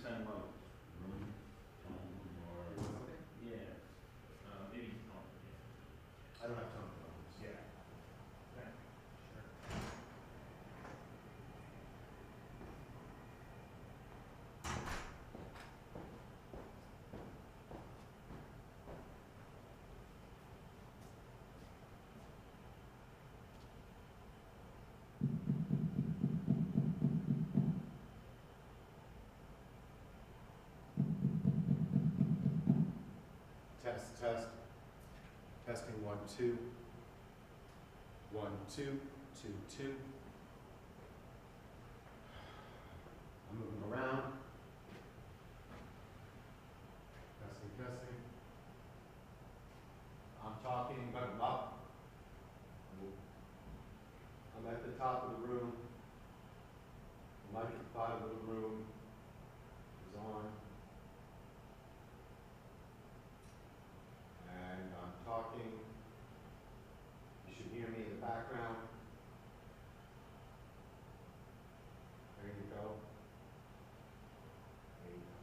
sound like room tone or yeah, maybe tone. I don't have time for those. Yeah. Okay. Test, test. Testing 1, 2. 1, 2, 2, 2. I'm moving around. Testing, testing. I'm talking, but I'm up. I'm at the top of the room. The mic at the bottom of the room is on. And I'm talking. You should hear me in the background. There you go. There you go.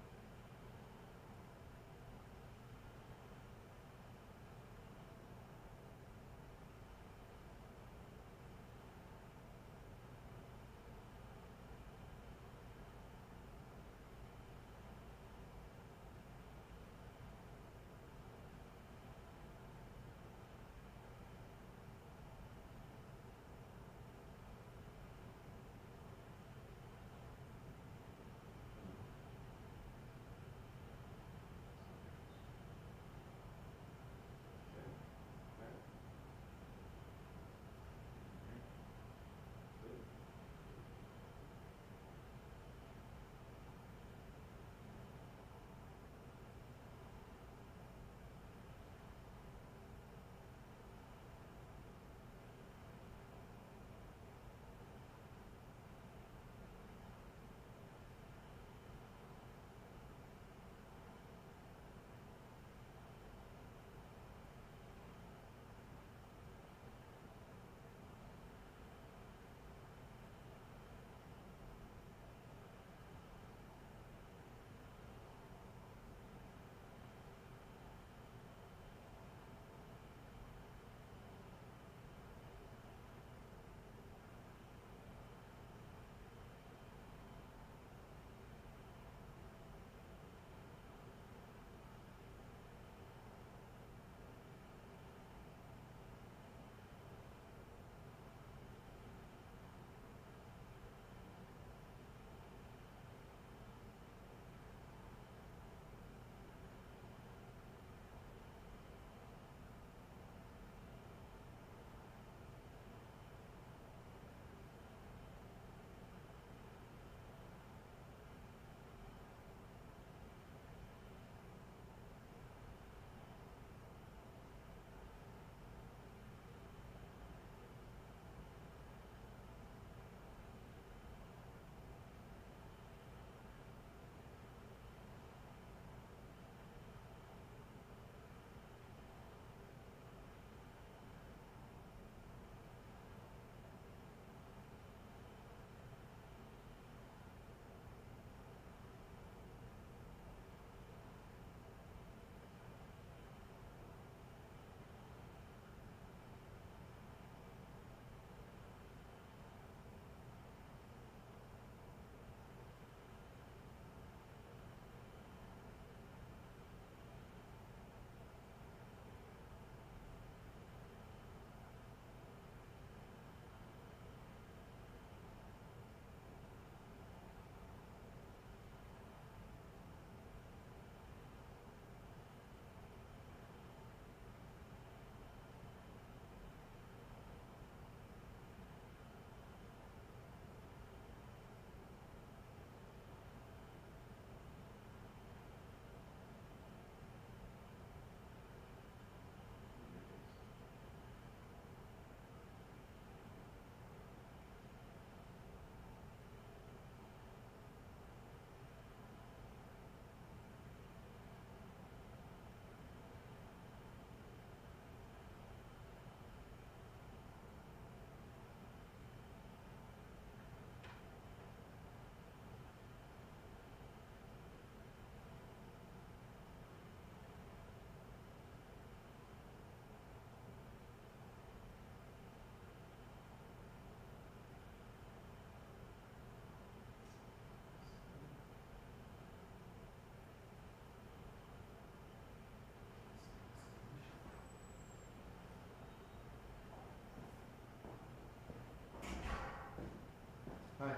Hi,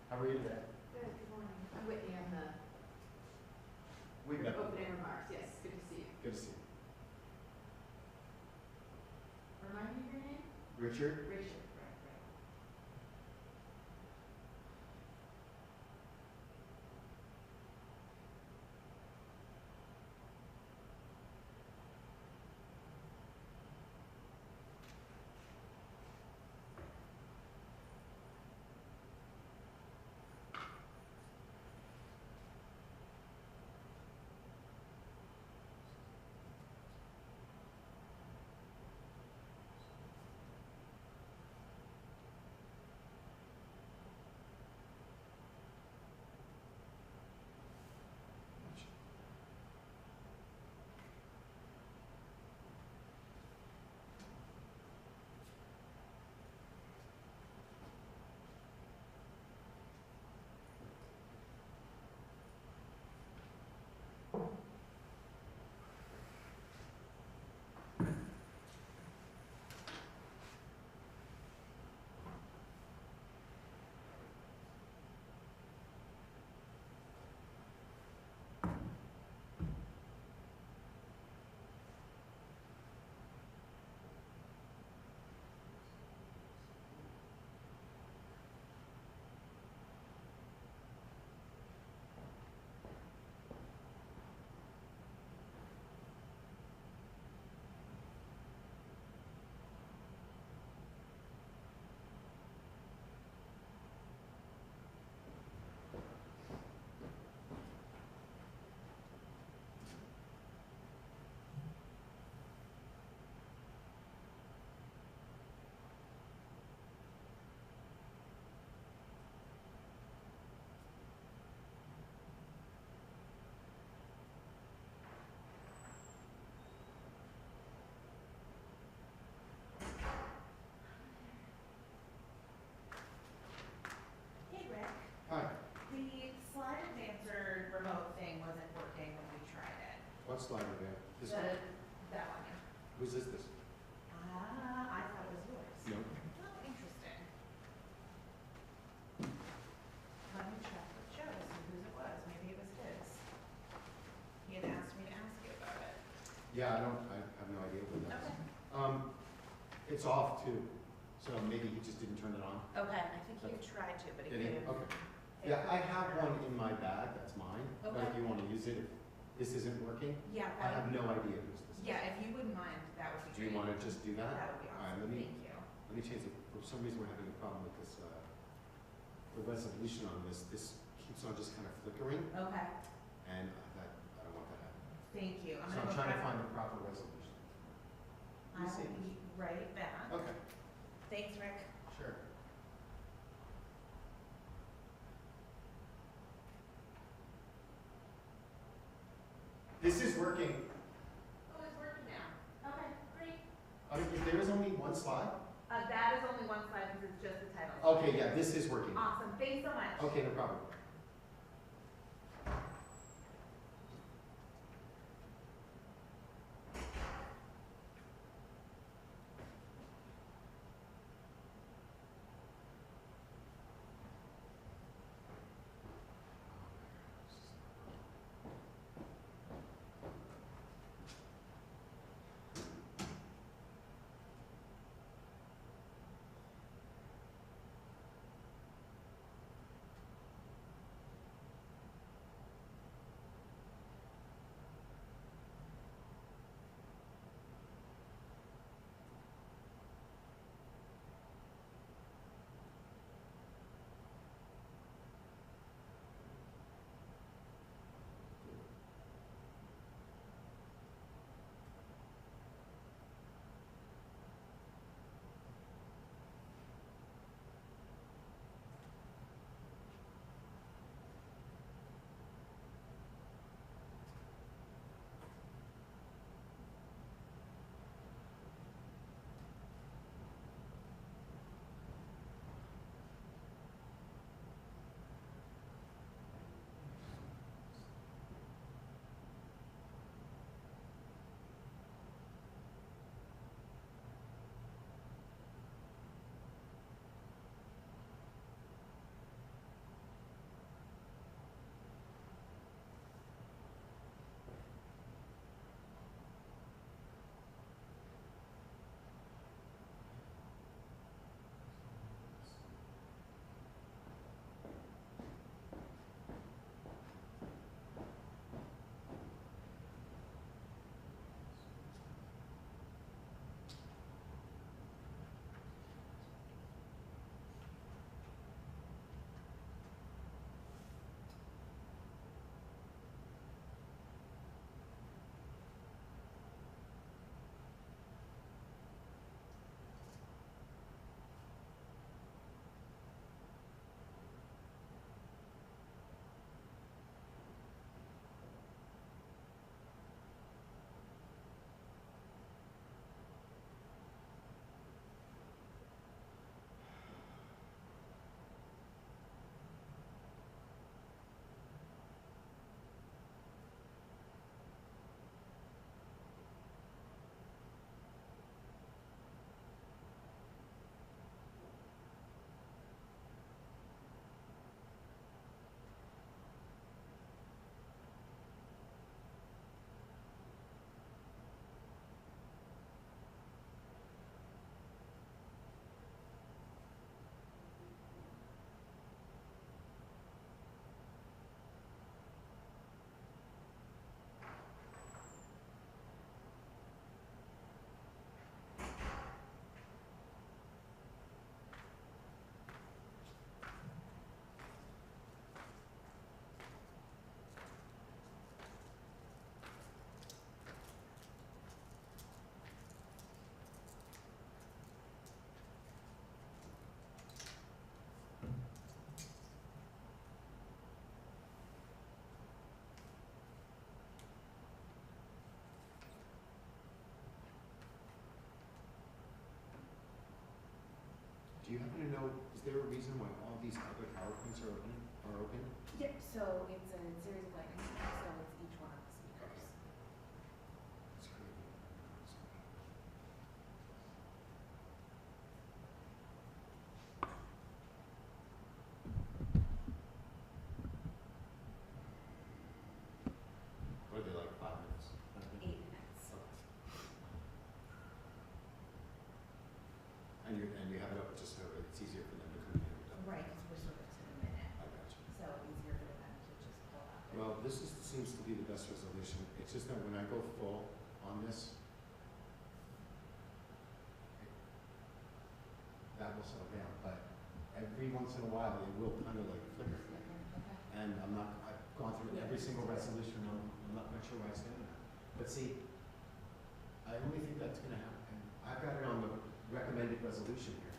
how are you today? Good morning. I'm Whitney. I'm the We've met. opening remarks. Yes, good to see you. Good to see you. Remind me of your name? Richard? Richard. Right, right. Hey Rick, Hi, the slide advancer remote thing wasn't working when we tried it. what slide are there? This one? That one, yeah. Whose is this? I thought it was yours. No. Oh, interesting. Let me check with Joe to see whose it was. Maybe it was his. He had asked me to ask you about it. Yeah, I have no idea what that is. Okay. It's off too, so maybe he just didn't turn it on. Okay, I think he tried to, but he Did he? couldn't. Okay. Yeah, I have one in my bag, that's mine, but if Okay. you want to use it, if this isn't working, Yeah, I have no idea whose this is. yeah, if you wouldn't mind, that would be Do you great. want to just do that? That would be All right, awesome. let Thank you. me change it. For some reason, we're having a problem with this, the resolution on this keeps on just kind of flickering, Okay, and I don't want that happening. thank you. So gonna I'm go trying to grab- find the proper resolution. I You see will this? be right back. Okay, Thanks, Rick. sure. This is working. Oh, it's working now. Okay, great. If there is only one slide? That is only one slide because it's just the title. Okay, yeah, this is working. Awesome. Thanks so much. Okay, no problem. you happen to know, is there a reason why all these other power points are open? Yep, so it's a series of lightning strikes, so it's each one of the speakers. That's crazy. What are they, like 5 minutes? 8 minutes. And you have it up just so it's easier for them to come in and done. Right, because we're sort of to the minute, I got you. so easier for them to just pull out. Well, seems to be the best resolution. It's just that when I go full on this, that will settle down, but every once in a while it will kind of like flicker. Okay. And I've gone through every single resolution, I'm not quite sure why it's doing that. But see, I only think that's gonna happen, I've got it on the recommended resolution here.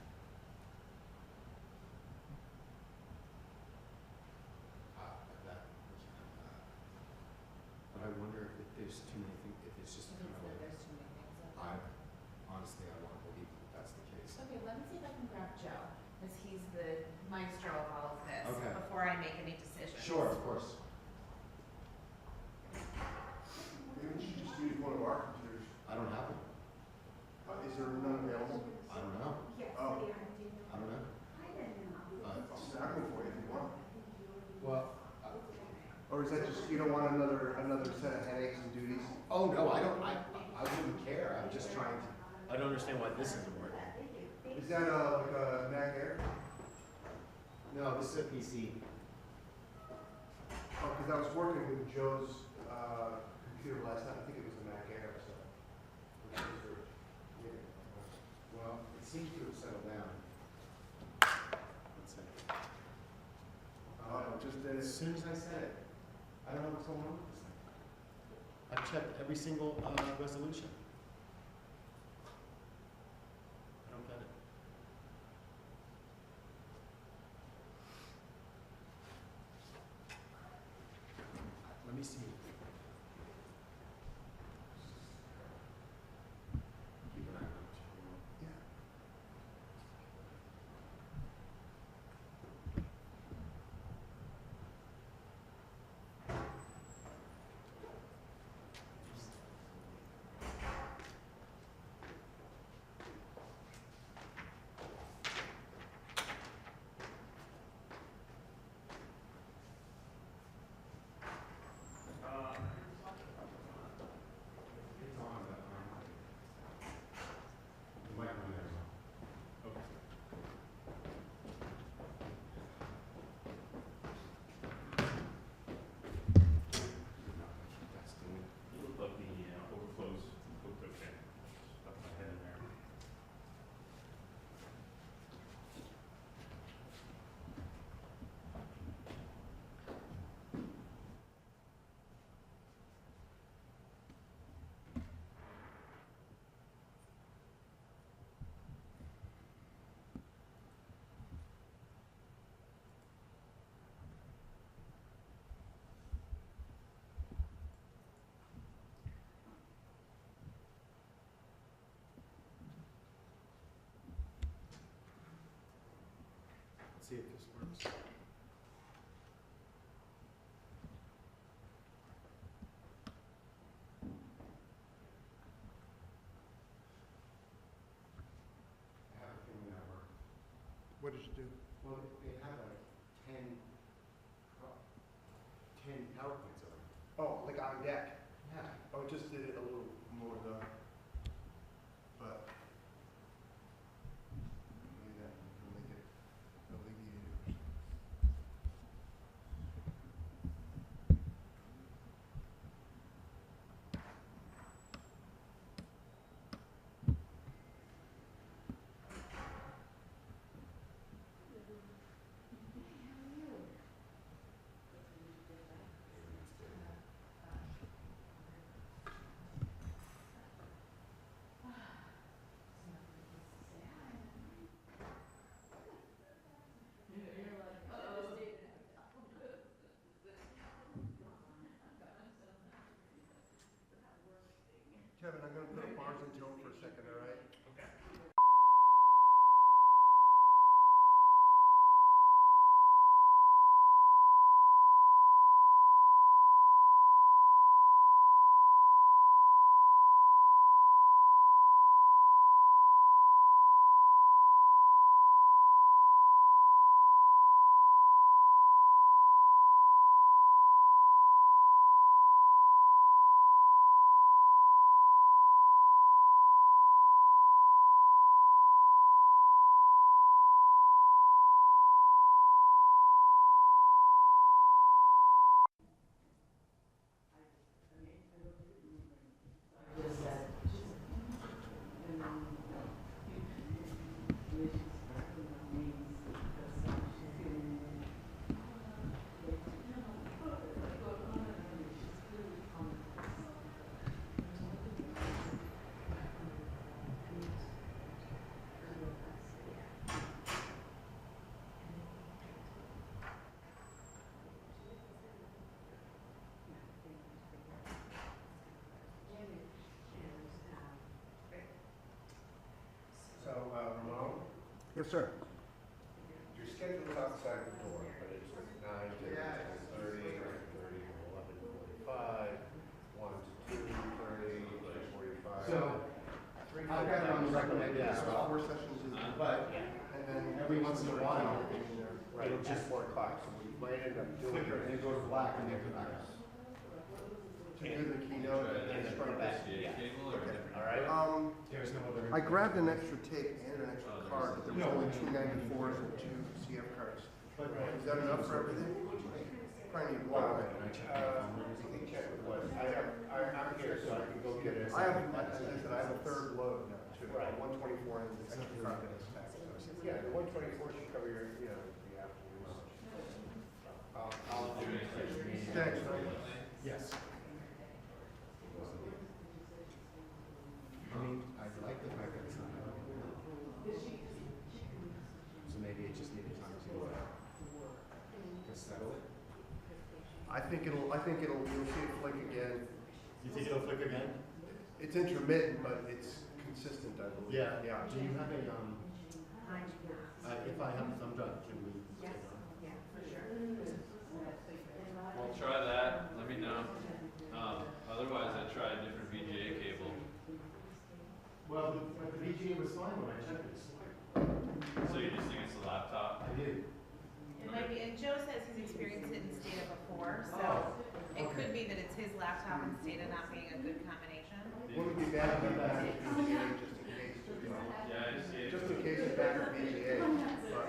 But I wonder if there's too many things, if it's just If kind it's of that like, there's too many things up there. honestly, I want to believe that that's the case. Okay, let me see if I can grab Joe, because he's the maestro of all of this, Okay. before I make any decisions. Sure, of course. Maybe we should just use one of our computers. I don't have it. Is there none available? I don't know. Oh, I don't know. I'll snag one for you if you want. Well, Or is that just, you don't want another set of headaches and duties? oh no, I don't, I wouldn't care. I'm just trying to, I don't understand why this isn't working. Is that like a Mac Air? No, this is a PC. Oh, because I was working with Joe's computer last night. I think it was a Mac Air, so. Well, it seems to have settled down. One second. Just did As it. soon as I said it, I don't know what's going on with this thing. I've checked every single resolution. I don't get it. Let me see. Keep an eye on it. Yeah. It's on, but you might want to. Okay. That's doing. It looked like the overflows looked okay. Stuck my head in there. Let's see if this works. I have a feeling that worked. What did you do? Well, they had like 10 PowerPoints of them. Oh, like on deck. Yeah. Oh, it just did it a little more though. But. Maybe that will make it alleviated. Yes, sir. Your schedule is outside the door, but it's 9 to 10:30, 9:30 to 11:45, 1 to 2:30, 2:45. So, I've got it on the recommended as well, 4 sessions is, but and then every once in a while, right, it'll just just 4 o'clock, so we might end up doing flicker and it goes black and then come back up. to do the keynote and then start this. Cable or different? All right. There's no other. I grabbed an extra tape and an extra card, but there was No. only 2 94s and 2 CF cards. But, Is that enough for everything? Probably need one. You can check with what, I'm here, so I can go get it. I have, as I said, I have a third load now too. Right. 124 and this extra card that is taxed. Yeah, the 124 should cover your, you know, the afternoon. I'll do it. Thanks. yes. I mean, I like the fact that it's not. So maybe it just needed time to settle it. I think you'll see it flick again. You think it'll flick again? It's intermittent, but it's consistent, I believe. Yeah. Do you have a, I do not. if I have a thumb drive, can we? Yes, yeah, for sure. Well, try that, let me know. Otherwise I try a different VGA cable. Well, the VGA was fine when I checked this. So you just think it's a laptop? I did. It might be, and Joe says he's experienced it in Stata before, so Oh, it okay. could be that it's his laptop and Stata not being a good combination. Wouldn't be bad to be back at PGA just in case, you know. Yeah, I see it. Just in case it's back at PGA. But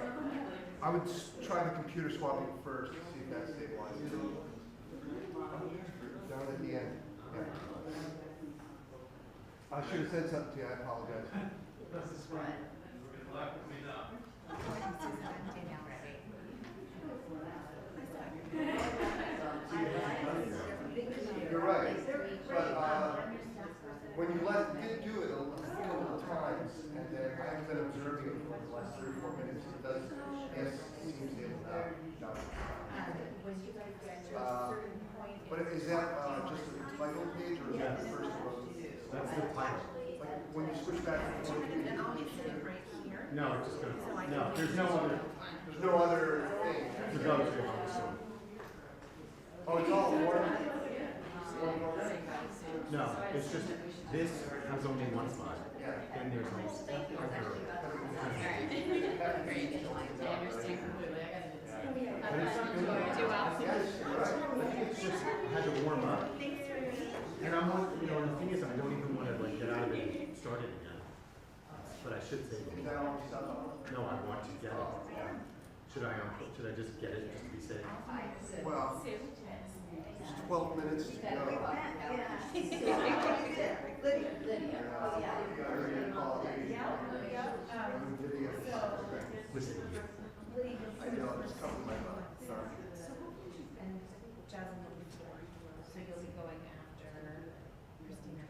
I would try the computer swapping first to see if that stabilizes. Down at the end. Yeah. I should have said something to you, I apologize. Good luck, let me know. This is empty now, ready? You're right, but when you did do it a couple of times, and then I've been observing it for the last 3 or 4 minutes, it does, yes, it seems stable now. But is that just a title page, or is that the first one? That's the title. Like, when you switch back and forth, And I'll be sitting right here. No, it's just So I gonna, no, can- there's no other, there's no other thing. there's no other thing on this one. Oh, it's all one? No, it's just, this has only one file. Yeah. Then there's other. But it's not good. Do well? Yes, you're right. I think it's just had to warm up. And I'm not, you know, and the thing is, I don't even want to like get out of it and start it again. But I should say, Is that all stuff on? no, I want to get it. Should I just get it just to be safe? Well, it's 12 minutes to go. Listen, I know, it's coming to my mind, sorry. Jasmine will be 4, so you'll be going after Christina.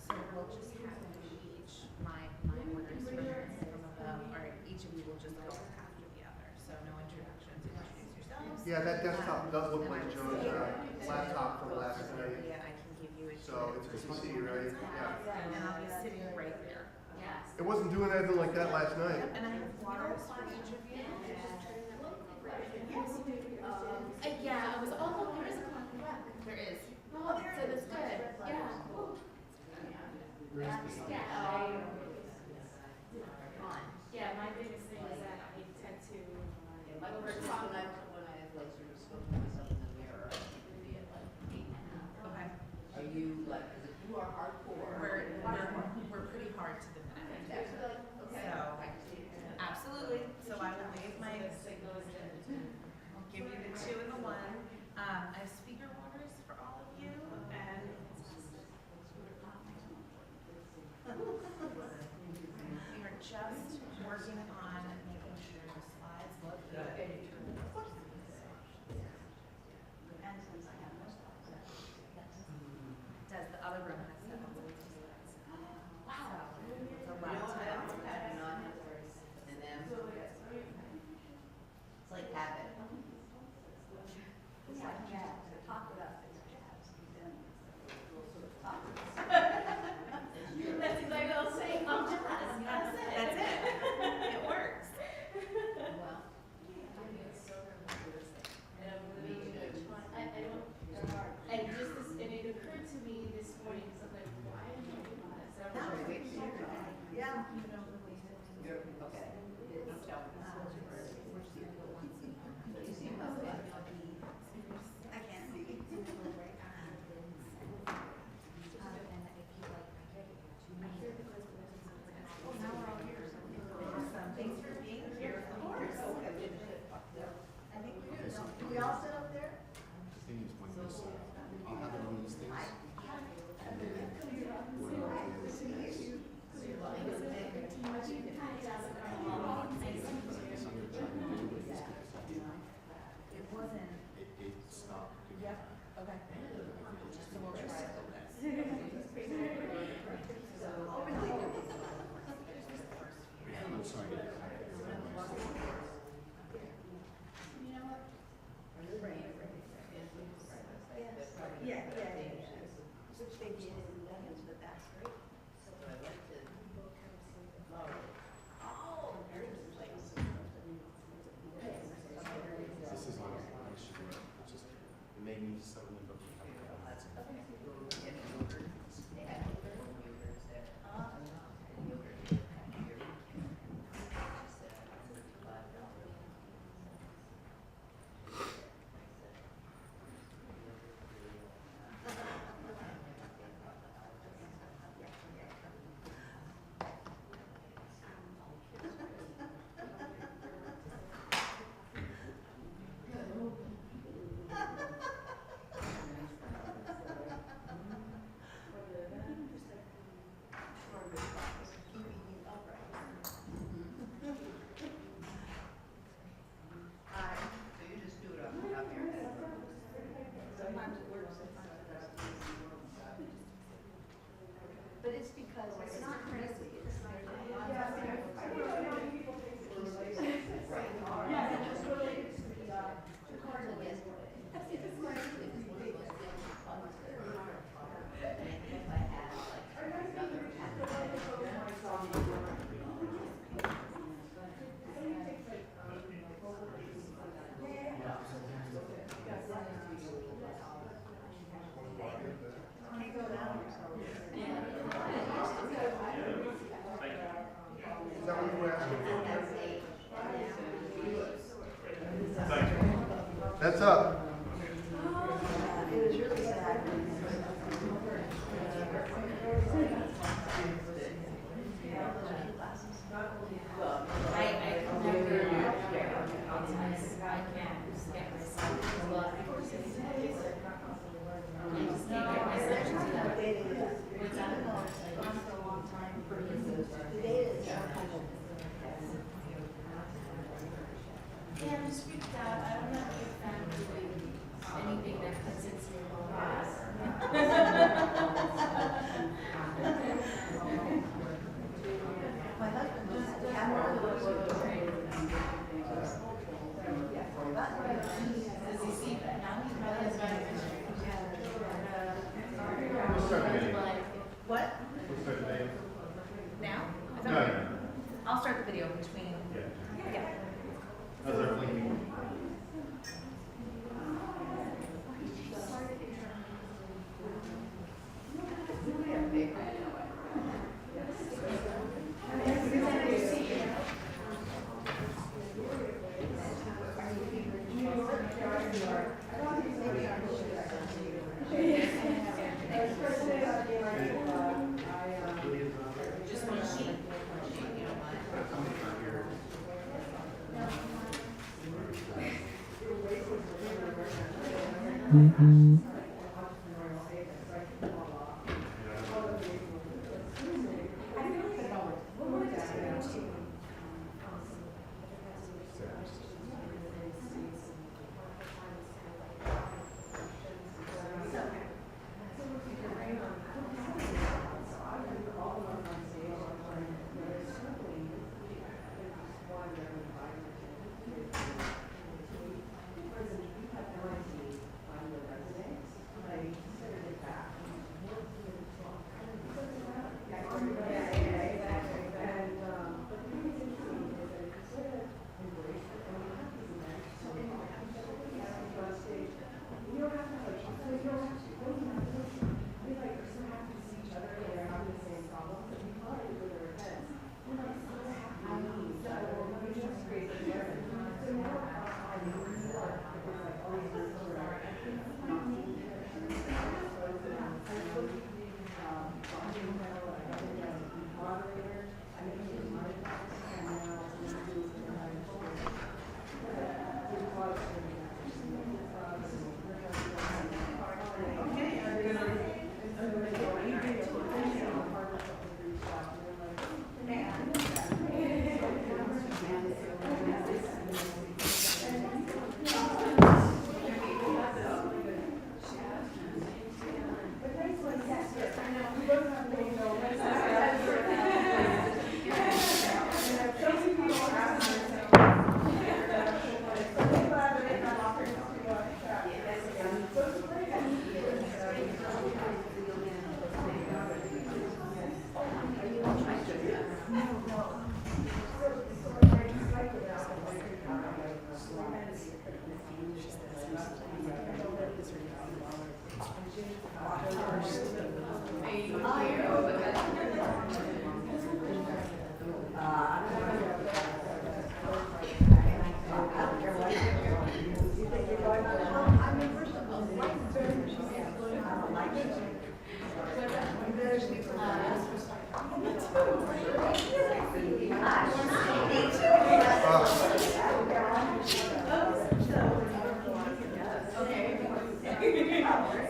So we'll just have each, my orders from above, or each of you will just go after the other, so no introductions, introduce yourselves. Yeah, that desktop does look like Joe's laptop from last night, Yeah, I can give you a. so it's good to see you, right? Yeah. And I'll be sitting right there. It wasn't doing anything like that last night. And I have waters for each of you. Yeah, I was, oh, there is a clock in the back. There is. Oh, so that's good, yeah. Yeah, my biggest thing is that I tend to, My first time when I like sort of spoke to myself in the mirror, I would be at like 8.5. Okay. Are you like, cause if you are hardcore. We're pretty hard to the minute. So, absolutely. So I will waive my, I'll give you the 2 and the 1. I have speaker waters for all of you and try and get it. Which they did in Lebanon, but that's great. So I went to Florida. Oh, very good place. This is on a sugar, it's just, it made me some of them look like that. And yogurt, they had yogurts there. Yogurt. So you just do it off the top of your head. Sometimes it works, sometimes it doesn't. But it's because it's not crazy, it's like. Is that what you were asking for? That's up. It was really sad. I never, I can't just get myself to love. I just can't get myself to do that. What's that? Yeah, I'm just freaked out. I'm not a big fan of doing anything that cuts into your whole ass. My husband was at the camera. Does he see that now? He probably has got a picture. We'll start the video. Like, What? We'll start the video. Now? Is No, that no, okay? no. I'll start the video between. Yeah. Yeah. How's our blinking? just one sheet.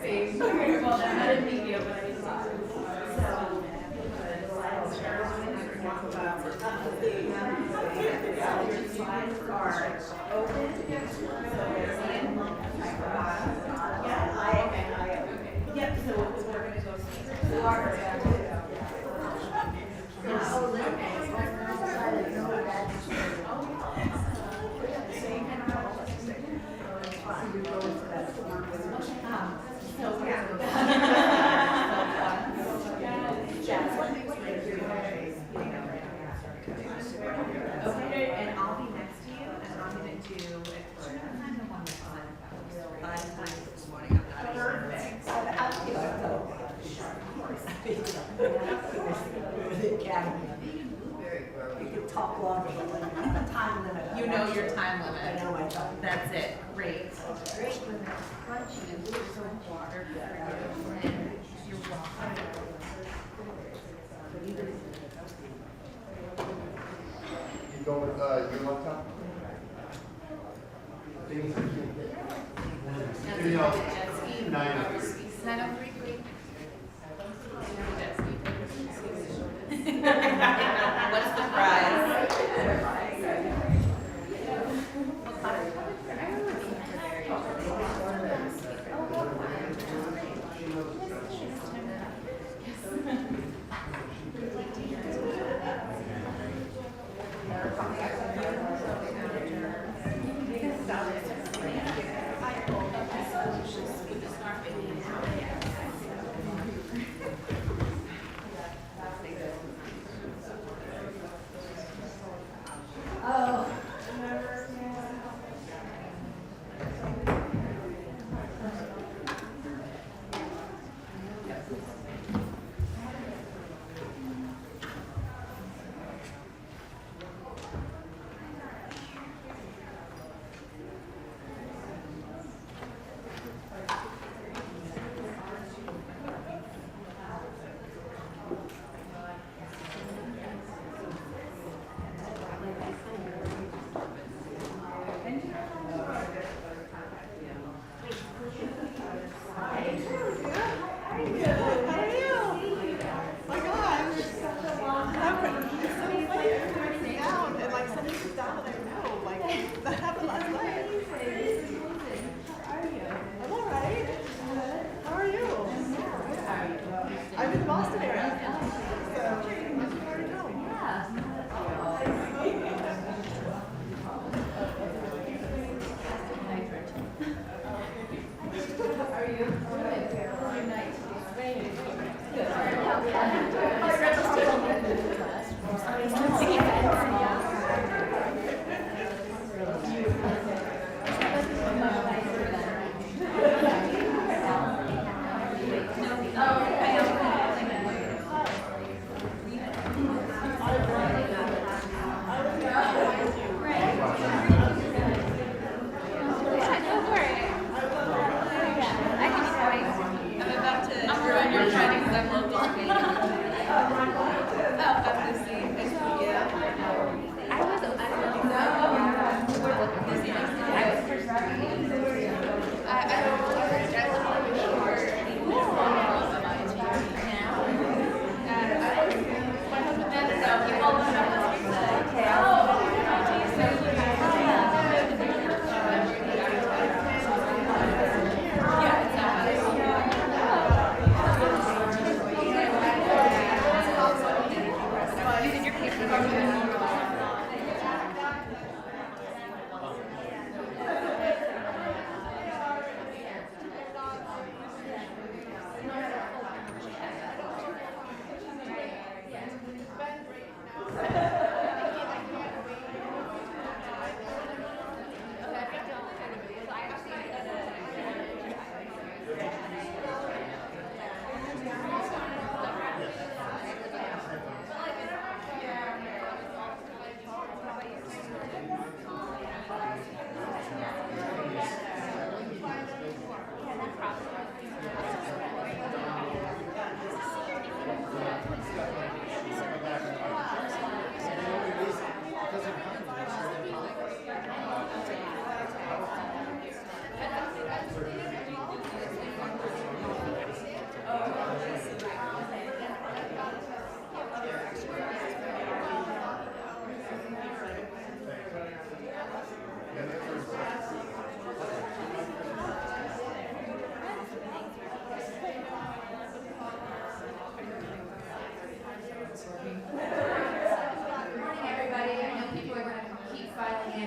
Well, then I didn't meet you, but I just saw it. Your slides are open, so they're in like yep, so we're gonna go see. Okay, and I'll be next to you, and I'm gonna do it for kind of one this one. 5 times this morning, I'm not perfect. You could talk longer, but when the time limit. You know your time limit. I know, I don't. That's it, great. Great when it's crunchy and there's so much water for you. And you're welcome. You go with, your laptop? You know, 9:03. 9:03, great. What's the prize?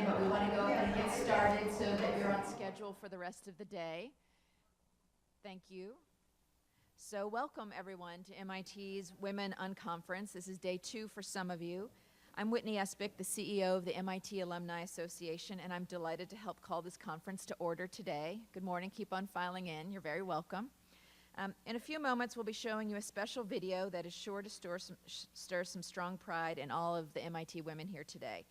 in, but we want to go ahead and get started so that you're on schedule for the rest of the day. Thank you. So welcome everyone to MIT's Women Unconference. This is day 2 for some of you. I'm Whitney Espick, the CEO of the MIT Alumni Association, and I'm delighted to help call this conference to order today. Good morning, keep on filing in, you're very welcome. In a few moments, we'll be showing you a special video that is sure to stir some strong pride in all of the MIT women here today.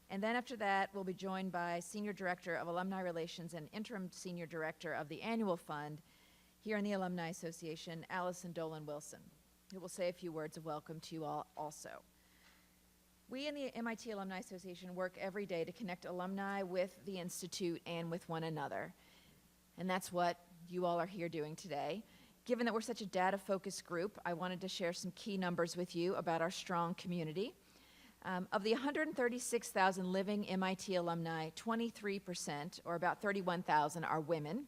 And then after that, we'll be joined by Senior Director of Alumni Relations and Interim Senior Director of the Annual Fund here in the Alumni Association, Allison Dolan Wilson, who will say a few words of welcome to you all also. We in the MIT Alumni Association work every day to connect alumni with the Institute and with one another. And that's what you all are here doing today. Given that we're such a data-focused group, I wanted to share some key numbers with you about our strong community. Of the 136,000 living MIT alumni, 23%, or about 31,000, are women.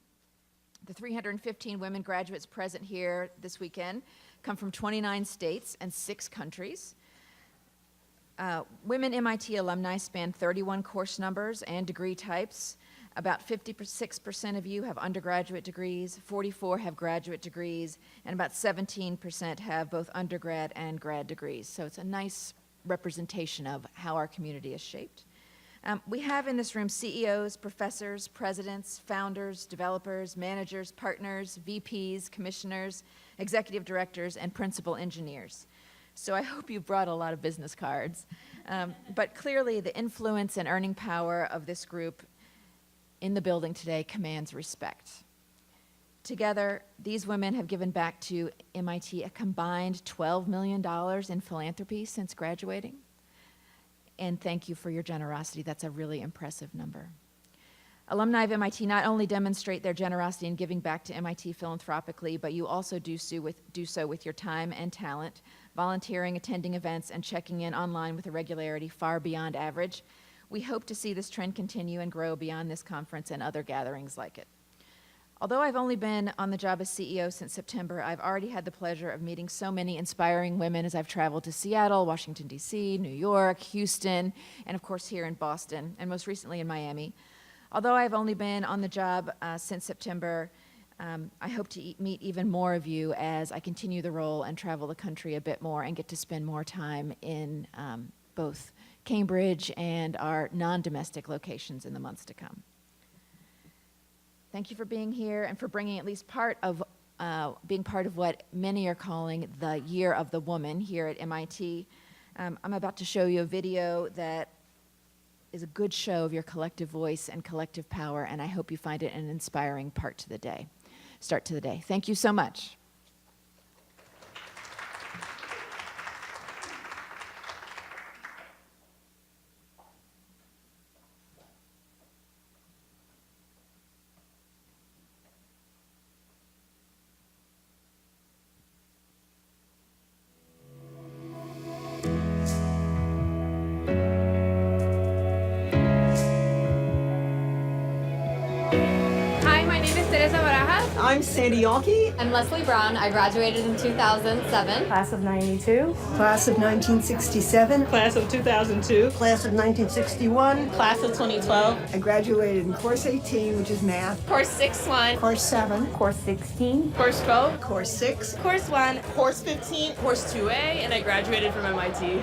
The 315 women graduates present here this weekend come from 29 states and 6 countries. Women MIT alumni span 31 course numbers and degree types. About 56% of you have undergraduate degrees, 44 have graduate degrees, and about 17% have both undergrad and grad degrees. So it's a nice representation of how our community is shaped. We have in this room CEOs, professors, presidents, founders, developers, managers, partners, VPs, commissioners, executive directors, and principal engineers. So I hope you brought a lot of business cards. But clearly the influence and earning power of this group in the building today commands respect. Together, these women have given back to MIT a combined $12 million in philanthropy since graduating. And thank you for your generosity. That's a really impressive number. Alumni of MIT not only demonstrate their generosity in giving back to MIT philanthropically, but you also do so with your time and talent, volunteering, attending events, and checking in online with a regularity far beyond average. We hope to see this trend continue and grow beyond this conference and other gatherings like it. Although I've only been on the job as CEO since September, I've already had the pleasure of meeting so many inspiring women as I've traveled to Seattle, Washington, D.C., New York, Houston, and of course here in Boston, and most recently in Miami. Although I've only been on the job since September, I hope to meet even more of you as I continue the role and travel the country a bit more and get to spend more time in both Cambridge and our non-domestic locations in the months to come. Thank you for being here and for bringing at least part of being part of what many are calling the Year of the Woman here at MIT. I'm about to show you a video that is a good show of your collective voice and collective power, and I hope you find it an inspiring start to the day. Thank you so much. I'm Sandy Yonke. I'm Leslie Brown. I graduated in 2007. Class of 92. Class of 1967. Class of 2002. Class of 1961. Class of 2012. I graduated in Course 18, which is math. Course 6-1. Course 7. Course 16. Course 12. Course 6. Course 1. Course 15. Course 2A, and I graduated from MIT.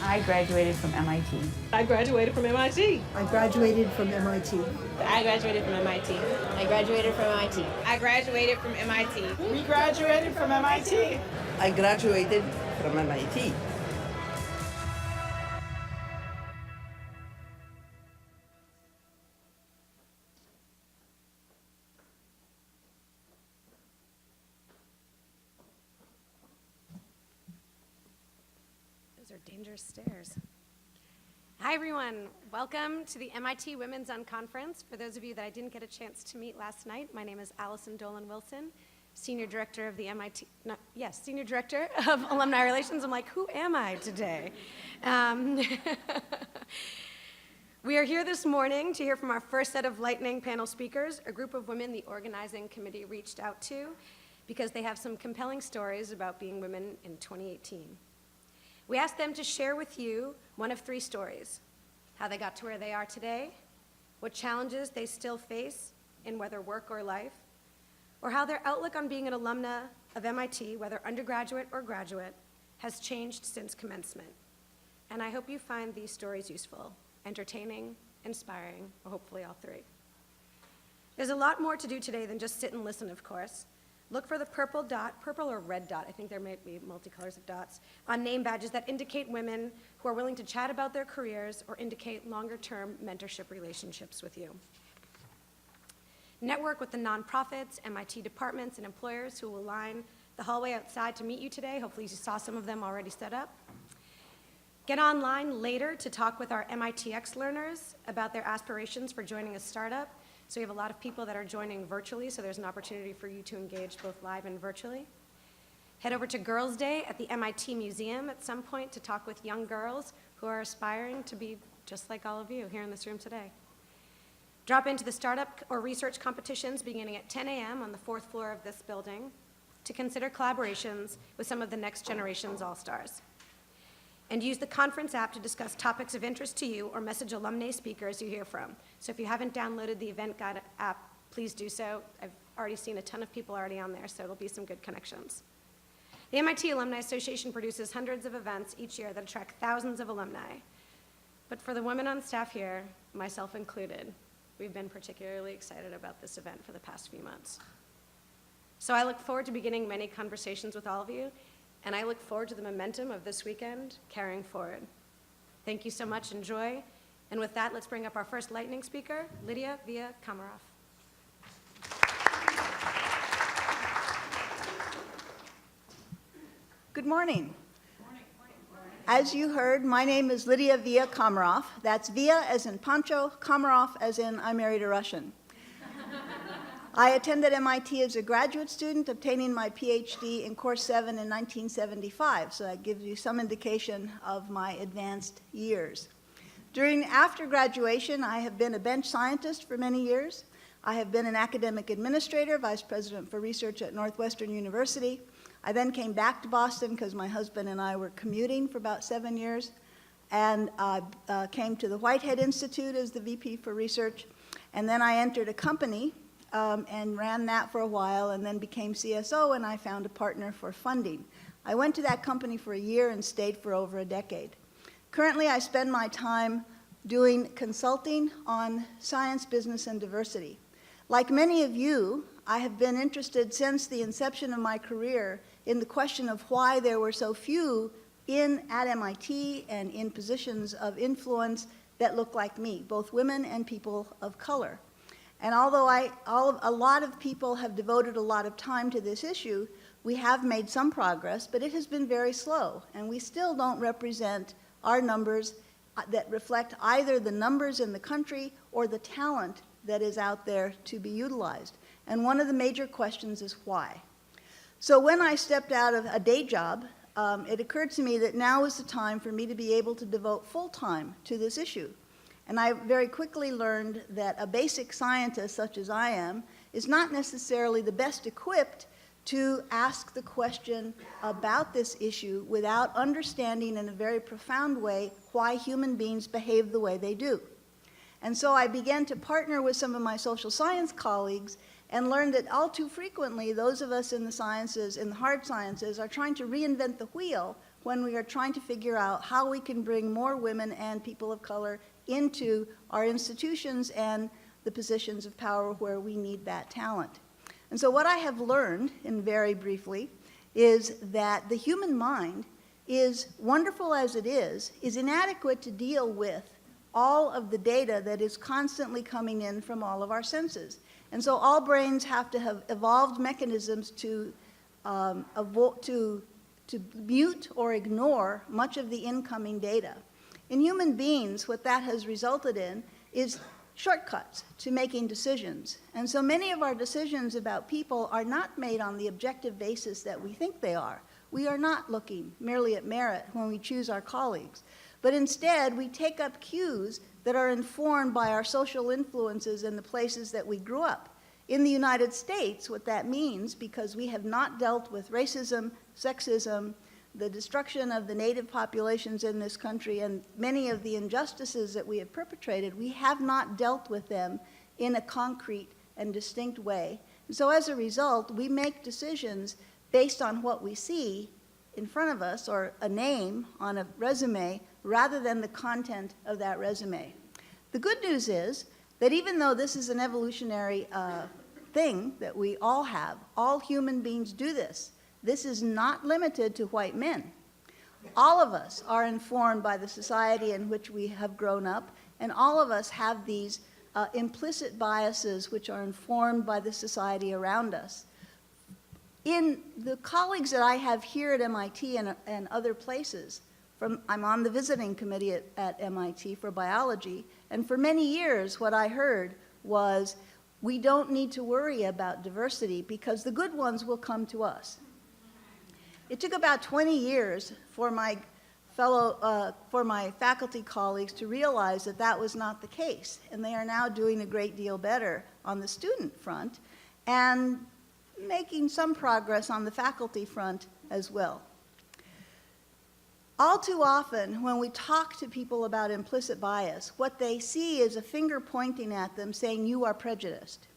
I graduated from MIT. I graduated from MIT. I graduated from MIT. I graduated from MIT. I graduated from MIT. I graduated from MIT. We graduated from MIT. I graduated from MIT. Those are dangerous stairs. Hi everyone, welcome to the MIT Women's Unconference. For those of you that I didn't get a chance to meet last night, my name is Allison Dolan Wilson, Senior Director of the Senior Director of Alumni Relations. I'm like, who am I today? We are here this morning to hear from our first set of lightning panel speakers, a group of women the organizing committee reached out to because they have some compelling stories about being women in 2018. We asked them to share with you one of three stories: how they got to where they are today, what challenges they still face in whether work or life, or how their outlook on being an alumna of MIT, whether undergraduate or graduate, has changed since commencement. And I hope you find these stories useful, entertaining, inspiring, or hopefully all three. There's a lot more to do today than just sit and listen, of course. Look for the purple dot, purple or red dot, I think there may be multicolors of dots, on name badges that indicate women who are willing to chat about their careers or indicate longer-term mentorship relationships with you. Network with the nonprofits, MIT departments, and employers who will line the hallway outside to meet you today. Hopefully you saw some of them already set up. Get online later to talk with our MITx learners about their aspirations for joining a startup. So we have a lot of people that are joining virtually, so there's an opportunity for you to engage both live and virtually. Head over to Girls' Day at the MIT Museum at some point to talk with young girls who are aspiring to be just like all of you here in this room today. Drop into the startup or research competitions beginning at 10 a.m. on the 4th floor of this building to consider collaborations with some of the next generation's all-stars. And use the conference app to discuss topics of interest to you or message alumni speakers you hear from. So if you haven't downloaded the event guide app, please do so. I've already seen a ton of people already on there, so it'll be some good connections. The MIT Alumni Association produces hundreds of events each year that attract thousands of alumni. But for the women on staff here, myself included, we've been particularly excited about this event for the past few months. So I look forward to beginning many conversations with all of you, and I look forward to the momentum of this weekend carrying forward. Thank you so much, enjoy. And with that, let's bring up our first lightning speaker, Lydia Via Komarov. Good morning. As you heard, my name is Lydia Via Komarov. That's Via as in Pancho, Komarov as in I married a Russian. I attended MIT as a graduate student, obtaining my PhD in course 7 in 1975, so that gives you some indication of my advanced years. After graduation, I have been a bench scientist for many years. I have been an academic administrator, vice president for research at Northwestern University. I then came back to Boston because my husband and I were commuting for about 7 years, and came to the Whitehead Institute as the VP for research. And then I entered a company and ran that for a while, and then became CSO, and I found a partner for funding. I went to that company for a year and stayed for over a decade. Currently, I spend my time doing consulting on science, business, and diversity. Like many of you, I have been interested since the inception of my career in the question of why there were so few at MIT and in positions of influence that look like me, both women and people of color. And although a lot of people have devoted a lot of time to this issue, we have made some progress, but it has been very slow, and we still don't represent our numbers that reflect either the numbers in the country or the talent that is out there to be utilized. And one of the major questions is why. So when I stepped out of a day job, it occurred to me that now is the time for me to be able to devote full time to this issue. And I very quickly learned that a basic scientist such as I am is not necessarily the best equipped to ask the question about this issue without understanding in a very profound way why human beings behave the way they do. And so I began to partner with some of my social science colleagues and learned that all too frequently those of us in the sciences, in the hard sciences, are trying to reinvent the wheel when we are trying to figure out how we can bring more women and people of color into our institutions and the positions of power where we need that talent. And so what I have learned, and very briefly, is that the human mind is, wonderful as it is inadequate to deal with all of the data that is constantly coming in from all of our senses. And so all brains have to have evolved mechanisms to mute or ignore much of the incoming data. In human beings, what that has resulted in is shortcuts to making decisions. And so many of our decisions about people are not made on the objective basis that we think they are. We are not looking merely at merit when we choose our colleagues. But instead, we take up cues that are informed by our social influences in the places that we grew up. In the United States, what that means, because we have not dealt with racism, sexism, the destruction of the native populations in this country, and many of the injustices that we have perpetrated, we have not dealt with them in a concrete and distinct way. And so as a result, we make decisions based on what we see in front of us, or a name on a resume, rather than the content of that resume. The good news is that even though this is an evolutionary thing that we all have, all human beings do this. This is not limited to white men. All of us are informed by the society in which we have grown up, and all of us have these implicit biases which are informed by the society around us. In the colleagues that I have here at MIT and other places, I'm on the visiting committee at MIT for biology, and for many years what I heard was, we don't need to worry about diversity because the good ones will come to us. It took about 20 years for my faculty colleagues to realize that that was not the case, and they are now doing a great deal better on the student front and making some progress on the faculty front as well. All too often, when we talk to people about implicit bias, what they see is a finger pointing at them saying, you are prejudiced.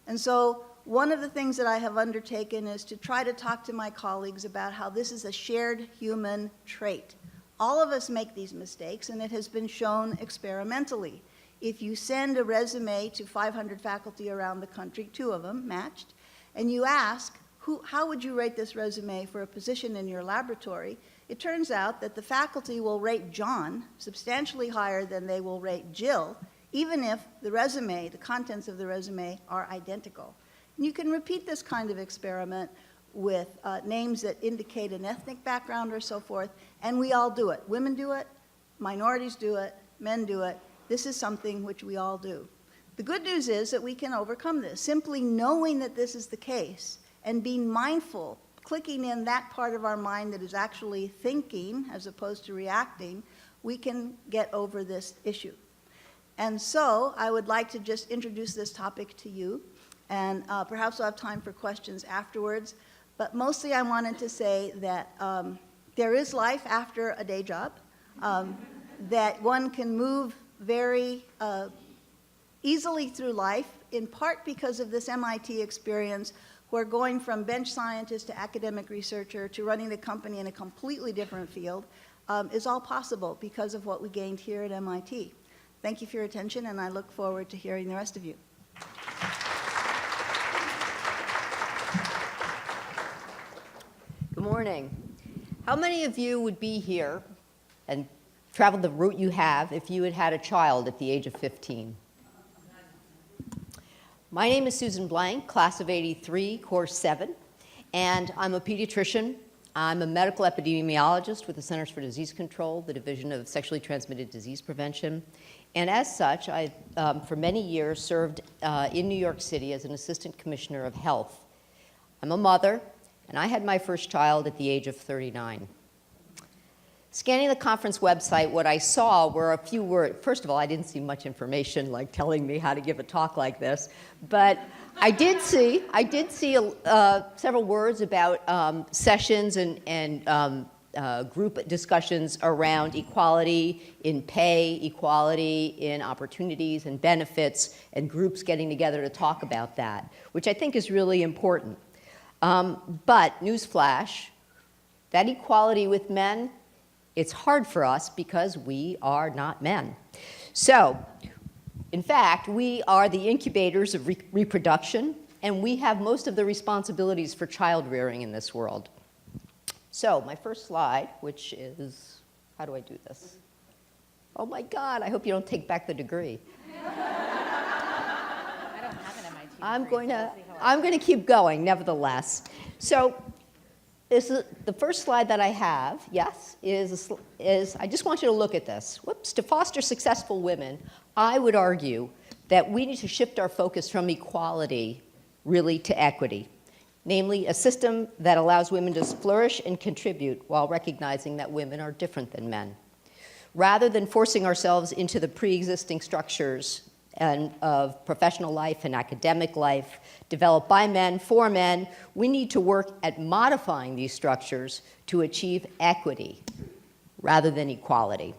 And so one of the things that I have undertaken is to try to talk to my colleagues about how this is a shared human trait. All of us make these mistakes, and it has been shown experimentally. If you send a resume to 500 faculty around the country, 2 of them matched, and you ask, how would you rate this resume for a position in your laboratory? It turns out that the faculty will rate John substantially higher than they will rate Jill, even if the resume, the contents of the resume, are identical. And you can repeat this kind of experiment with names that indicate an ethnic background or so forth, and we all do it. Women do it, minorities do it, men do it. This is something which we all do. The good news is that we can overcome this. Simply knowing that this is the case and being mindful, clicking in that part of our mind that is actually thinking as opposed to reacting, we can get over this issue. And so I would like to just introduce this topic to you, and perhaps we'll have time for questions afterwards. But mostly I wanted to say that there is life after a day job, that one can move very easily through life, in part because of this MIT experience, where going from bench scientist to academic researcher to running a company in a completely different field is all possible because of what we gained here at MIT. Thank you for your attention, and I look forward to hearing the rest of you. Good morning. How many of you would be here and traveled the route you have if you had had a child at the age of 15? My name is Susan Blank, class of '83, course 7, and I'm a pediatrician. I'm a medical epidemiologist with the Centers for Disease Control, the Division of Sexually Transmitted Disease Prevention. And as such, I, for many years, served in New York City as an assistant commissioner of health. I'm a mother, and I had my first child at the age of 39. Scanning the conference website, what I saw were a few words. First of all, I didn't see much information like telling me how to give a talk like this, but I did see several words about sessions and group discussions around equality in pay, equality in opportunities and benefits, and groups getting together to talk about that, which I think is really important. But newsflash, that equality with men, it's hard for us because we are not men. So, in fact, we are the incubators of reproduction, and we have most of the responsibilities for child rearing in this world. So, my first slide, which is, how do I do this? Oh my God, I hope you don't take back the degree. I don't have an MIT degree. I'm going to keep going, nevertheless. So, the first slide that I have, yes, is I just want you to look at this. Whoops, to foster successful women, I would argue that we need to shift our focus from equality really to equity, namely a system that allows women to flourish and contribute while recognizing that women are different than men. rather than forcing ourselves into the pre-existing structures and of professional life and academic life developed by men for men, we need to work at modifying these structures to achieve equity rather than equality.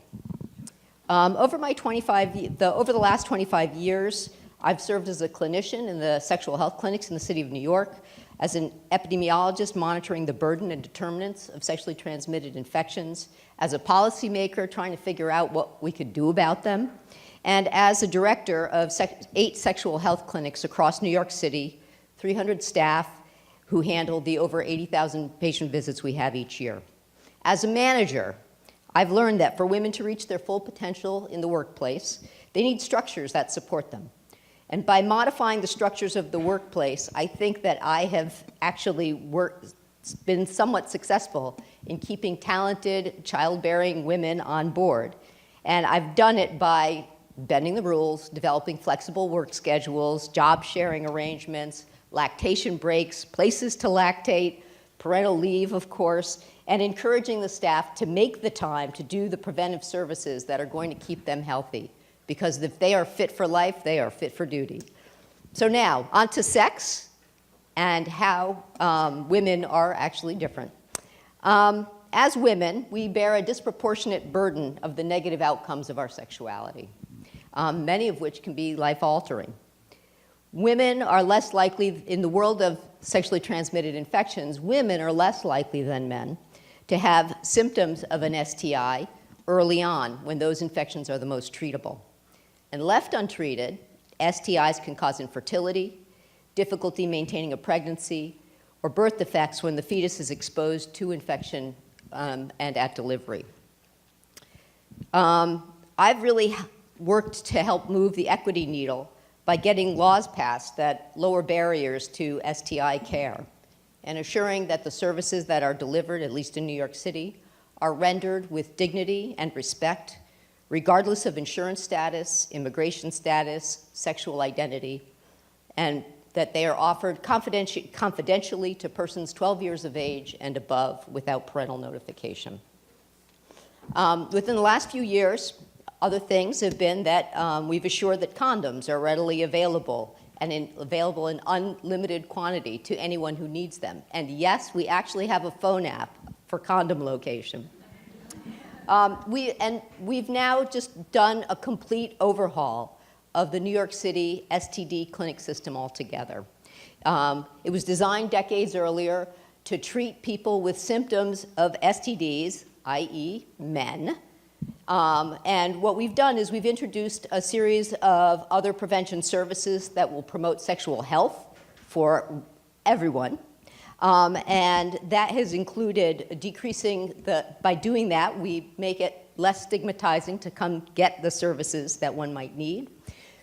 Over the last 25 years, I've served as a clinician in the sexual health clinics in the city of New York, as an epidemiologist monitoring the burden and determinants of sexually transmitted infections, as a policymaker trying to figure out what we could do about them, and as a director of 8 sexual health clinics across New York City, 300 staff who handle the over 80,000 patient visits we have each year. As a manager, I've learned that for women to reach their full potential in the workplace, they need structures that support them. And by modifying the structures of the workplace, I think that I have actually been somewhat successful in keeping talented childbearing women on board. And I've done it by bending the rules, developing flexible work schedules, job sharing arrangements, lactation breaks, places to lactate, parental leave, of course, and encouraging the staff to make the time to do the preventive services that are going to keep them healthy. Because if they are fit for life, they are fit for duty. So now, on to sex and how women are actually different. As women, we bear a disproportionate burden of the negative outcomes of our sexuality, many of which can be life-altering. Women are less likely, in the world of sexually transmitted infections, women are less likely than men to have symptoms of an STI early on when those infections are the most treatable. And left untreated, STIs can cause infertility, difficulty maintaining a pregnancy, or birth defects when the fetus is exposed to infection and at delivery. I've really worked to help move the equity needle by getting laws passed that lower barriers to STI care and assuring that the services that are delivered, at least in New York City, are rendered with dignity and respect, regardless of insurance status, immigration status, sexual identity, and that they are offered confidentially to persons 12 years of age and above without parental notification. Within the last few years, other things have been that we've assured that condoms are readily available and available in unlimited quantity to anyone who needs them. And yes, we actually have a phone app for condom location. We've now just done a complete overhaul of the New York City STD clinic system altogether. It was designed decades earlier to treat people with symptoms of STDs, i.e. men. And what we've done is we've introduced a series of other prevention services that will promote sexual health for everyone. And that has included decreasing by doing that, we make it less stigmatizing to come get the services that one might need.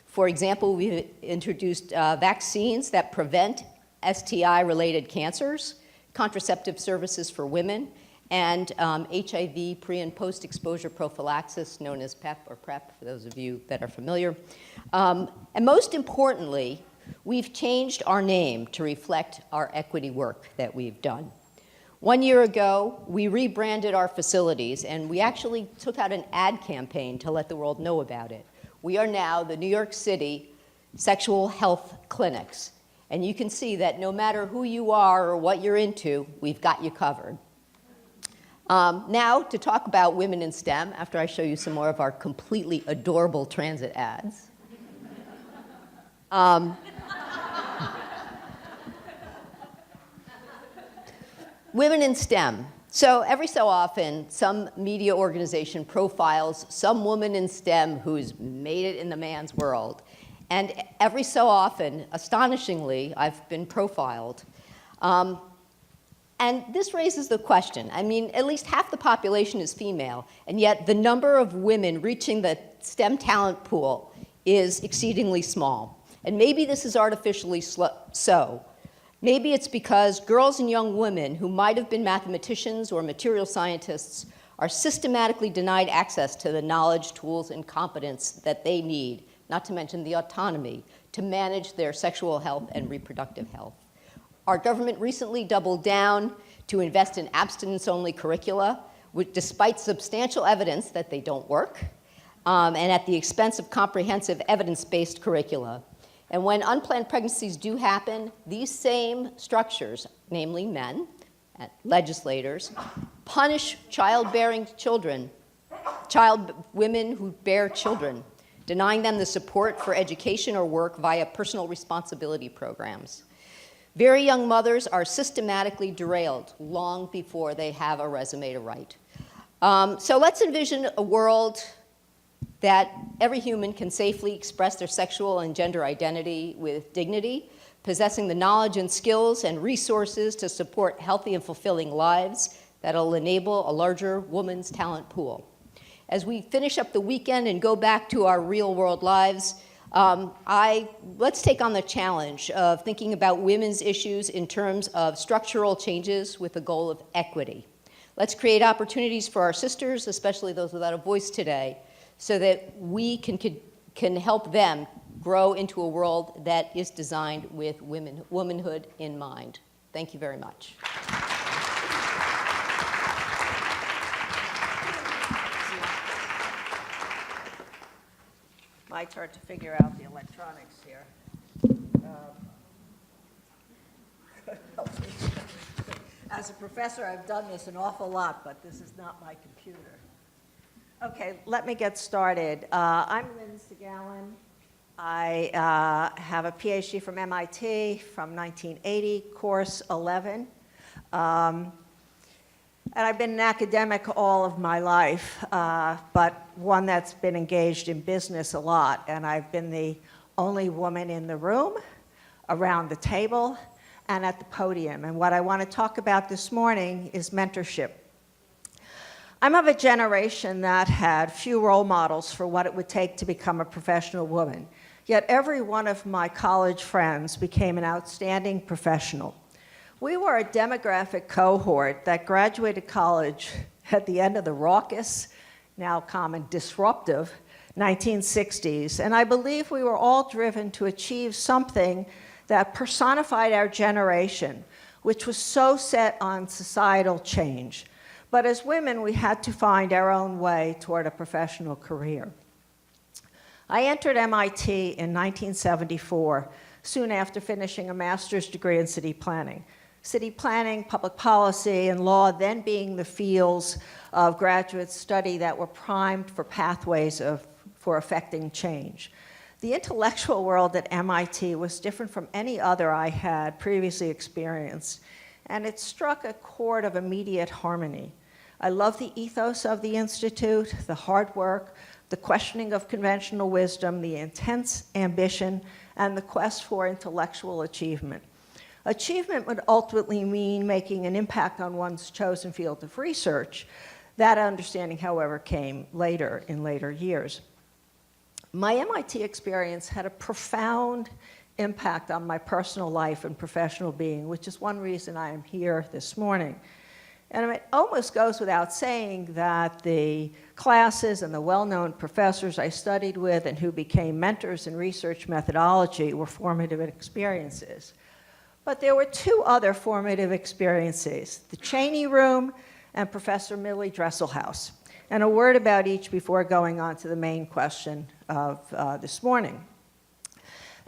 For example, we've introduced vaccines that prevent STI-related cancers, contraceptive services for women, and HIV pre- and post-exposure prophylaxis, known as PEP or PrEP, for those of you that are familiar. And most importantly, we've changed our name to reflect our equity work that we've done. 1 year ago, we rebranded our facilities, and we actually took out an ad campaign to let the world know about it. We are now the New York City Sexual Health Clinics. And you can see that no matter who you are or what you're into, we've got you covered. Now, to talk about women in STEM, after I show you some more of our completely adorable transit ads. Women in STEM. So every so often, some media organization profiles some woman in STEM who's made it in the man's world. And every so often, astonishingly, I've been profiled. And this raises the question. I mean, at least half the population is female, and yet the number of women reaching the STEM talent pool is exceedingly small. And maybe this is artificially so. Maybe it's because girls and young women who might have been mathematicians or material scientists are systematically denied access to the knowledge, tools, and competence that they need, not to mention the autonomy, to manage their sexual health and reproductive health. Our government recently doubled down to invest in abstinence-only curricula, despite substantial evidence that they don't work, and at the expense of comprehensive evidence-based curricula. And when unplanned pregnancies do happen, these same structures, namely men, legislators, punish childbearing children, women who bear children, denying them the support for education or work via personal responsibility programs. Very young mothers are systematically derailed long before they have a resume to write. So let's envision a world that every human can safely express their sexual and gender identity with dignity, possessing the knowledge and skills and resources to support healthy and fulfilling lives that'll enable a larger woman's talent pool. As we finish up the weekend and go back to our real-world lives, let's take on the challenge of thinking about women's issues in terms of structural changes with the goal of equity. Let's create opportunities for our sisters, especially those without a voice today, so that we can help them grow into a world that is designed with womanhood in mind. Thank you very much. My turn to figure out the electronics here. As a professor, I've done this an awful lot, but this is not my computer. Okay, let me get started. I'm Lynn Segalin. I have a PhD from MIT from 1980, course 11. And I've been an academic all of my life, but one that's been engaged in business a lot. And I've been the only woman in the room, around the table, and at the podium. And what I want to talk about this morning is mentorship. I'm of a generation that had few role models for what it would take to become a professional woman. Yet every one of my college friends became an outstanding professional. We were a demographic cohort that graduated college at the end of the raucous, now common disruptive, 1960s, and I believe we were all driven to achieve something that personified our generation, which was so set on societal change. But as women, we had to find our own way toward a professional career. I entered MIT in 1974, soon after finishing a master's degree in city planning. City planning, public policy, and law then being the fields of graduate study that were primed for pathways for affecting change. The intellectual world at MIT was different from any other I had previously experienced, and it struck a chord of immediate harmony. I love the ethos of the Institute, the hard work, the questioning of conventional wisdom, the intense ambition, and the quest for intellectual achievement. Achievement would ultimately mean making an impact on one's chosen field of research. That understanding, however, came later, in later years. My MIT experience had a profound impact on my personal life and professional being, which is one reason I am here this morning. And it almost goes without saying that the classes and the well-known professors I studied with and who became mentors in research methodology were formative experiences. But there were two other formative experiences, the Cheney Room and Professor Millie Dresselhaus. And a word about each before going on to the main question of this morning.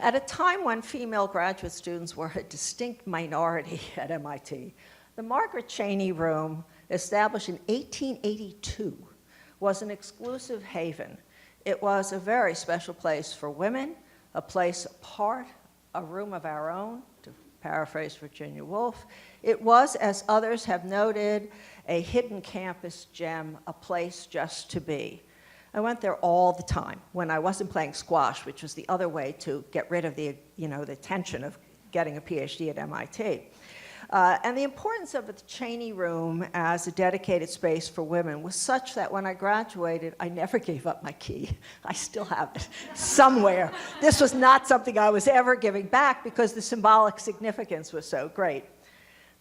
At a time when female graduate students were a distinct minority at MIT, the Margaret Cheney Room, established in 1882, was an exclusive haven. It was a very special place for women, a place apart, a room of our own, to paraphrase Virginia Woolf. It was, as others have noted, a hidden campus gem, a place just to be. I went there all the time when I wasn't playing squash, which was the other way to get rid of the tension of getting a PhD at MIT. And the importance of the Cheney Room as a dedicated space for women was such that when I graduated, I never gave up my key. I still have it somewhere. This was not something I was ever giving back because the symbolic significance was so great.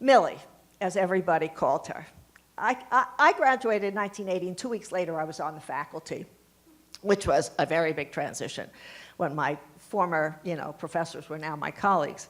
Millie, as everybody called her. I graduated in 1980, and 2 weeks later I was on the faculty, which was a very big transition when my former professors were now my colleagues.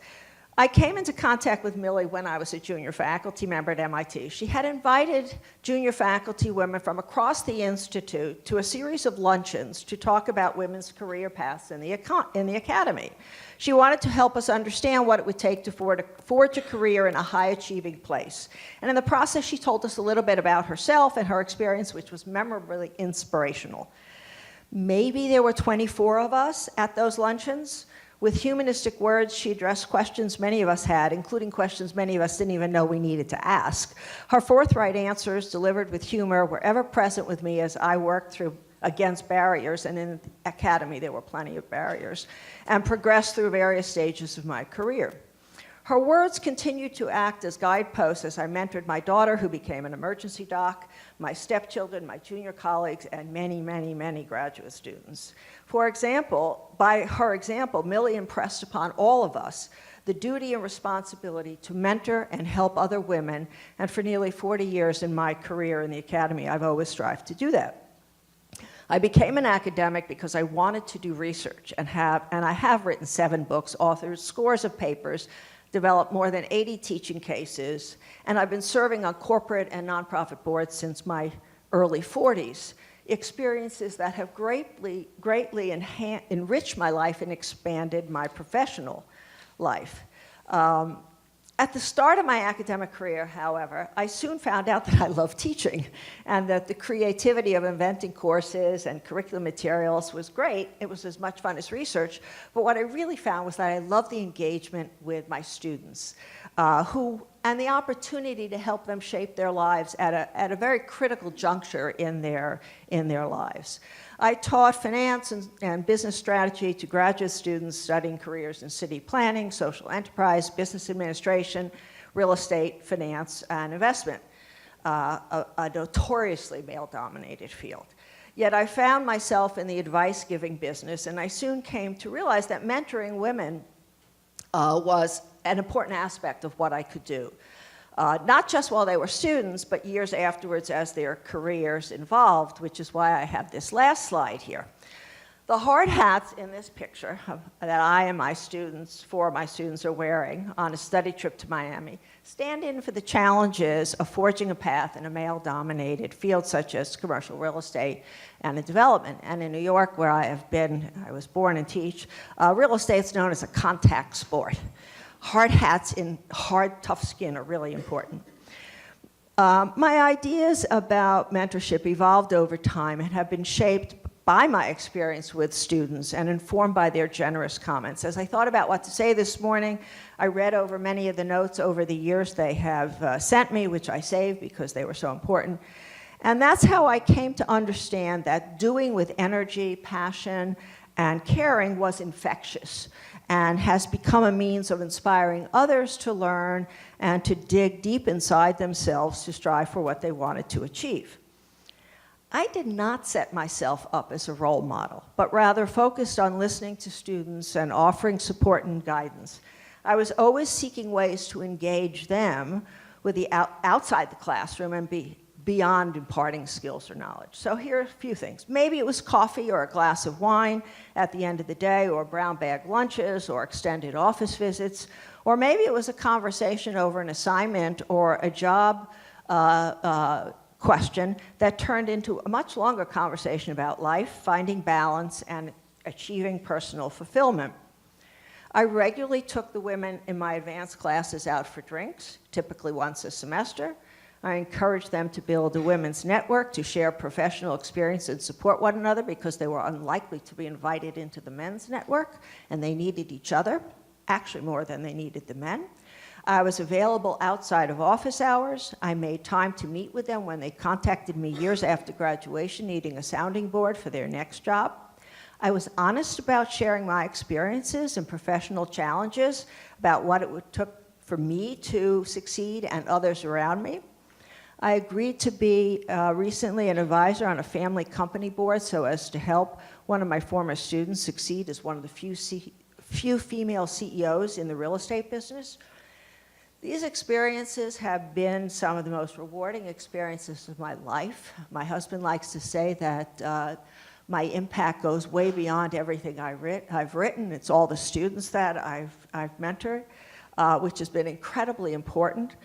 I came into contact with Millie when I was a junior faculty member at MIT. She had invited junior faculty women from across the institute to a series of luncheons to talk about women's career paths in the academy. She wanted to help us understand what it would take to forge a career in a high-achieving place. And in the process, she told us a little bit about herself and her experience, which was memorably inspirational. Maybe there were 24 of us at those luncheons. With humanistic words, she addressed questions many of us had, including questions many of us didn't even know we needed to ask. Her forthright answers, delivered with humor, were ever present with me as I worked through against barriers, and in the academy there were plenty of barriers, and progressed through various stages of my career. Her words continued to act as guideposts as I mentored my daughter, who became an emergency doc, my stepchildren, my junior colleagues, and many, many, many graduate students. For example, by her example, Millie impressed upon all of us the duty and responsibility to mentor and help other women, and for nearly 40 years in my career in the academy, I've always strived to do that. I became an academic because I wanted to do research, and I have written 7 books, authored scores of papers, developed more than 80 teaching cases, and I've been serving on corporate and nonprofit boards since my early 40s. Experiences that have greatly enriched my life and expanded my professional life. At the start of my academic career, however, I soon found out that I love teaching and that the creativity of inventing courses and curriculum materials was great. It was as much fun as research, but what I really found was that I loved the engagement with my students and the opportunity to help them shape their lives at a very critical juncture in their lives. I taught finance and business strategy to graduate students studying careers in city planning, social enterprise, business administration, real estate, finance, and investment, a notoriously male-dominated field. Yet I found myself in the advice-giving business, and I soon came to realize that mentoring women was an important aspect of what I could do. Not just while they were students, but years afterwards as their careers evolved, which is why I have this last slide here. The hard hats in this picture that I and my students, 4 of my students, are wearing on a study trip to Miami stand in for the challenges of forging a path in a male-dominated field such as commercial real estate and development. And in New York, where I was born and teach, real estate is known as a contact sport. Hard hats in hard, tough skin are really important. My ideas about mentorship evolved over time and have been shaped by my experience with students and informed by their generous comments. As I thought about what to say this morning, I read over many of the notes over the years they have sent me, which I saved because they were so important. And that's how I came to understand that doing with energy, passion, and caring was infectious and has become a means of inspiring others to learn and to dig deep inside themselves to strive for what they wanted to achieve. I did not set myself up as a role model, but rather focused on listening to students and offering support and guidance. I was always seeking ways to engage them with the outside the classroom and beyond imparting skills or knowledge. So here are a few things. Maybe it was coffee or a glass of wine at the end of the day, or brown bag lunches, or extended office visits, or maybe it was a conversation over an assignment or a job question that turned into a much longer conversation about life, finding balance, and achieving personal fulfillment. I regularly took the women in my advanced classes out for drinks, typically once a semester. I encouraged them to build a women's network, to share professional experience and support one another because they were unlikely to be invited into the men's network, and they needed each other, actually more than they needed the men. I was available outside of office hours. I made time to meet with them when they contacted me years after graduation needing a sounding board for their next job. I was honest about sharing my experiences and professional challenges about what it took for me to succeed and others around me. I agreed to be recently an advisor on a family company board so as to help one of my former students succeed as one of the few female CEOs in the real estate business. These experiences have been some of the most rewarding experiences of my life. My husband likes to say that my impact goes way beyond everything I've written. It's all the students that I've mentored. which has been incredibly important.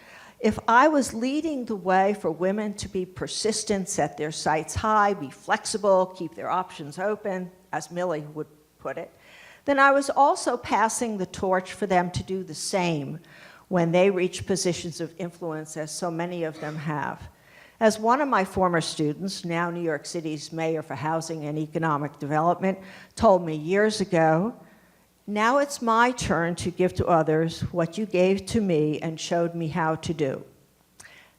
If I was leading the way for women to be persistent, set their sights high, be flexible, keep their options open, as Millie would put it, then I was also passing the torch for them to do the same when they reach positions of influence, as so many of them have. As one of my former students, now New York City's Mayor for Housing and Economic Development, told me years ago, now it's my turn to give to others what you gave to me and showed me how to do.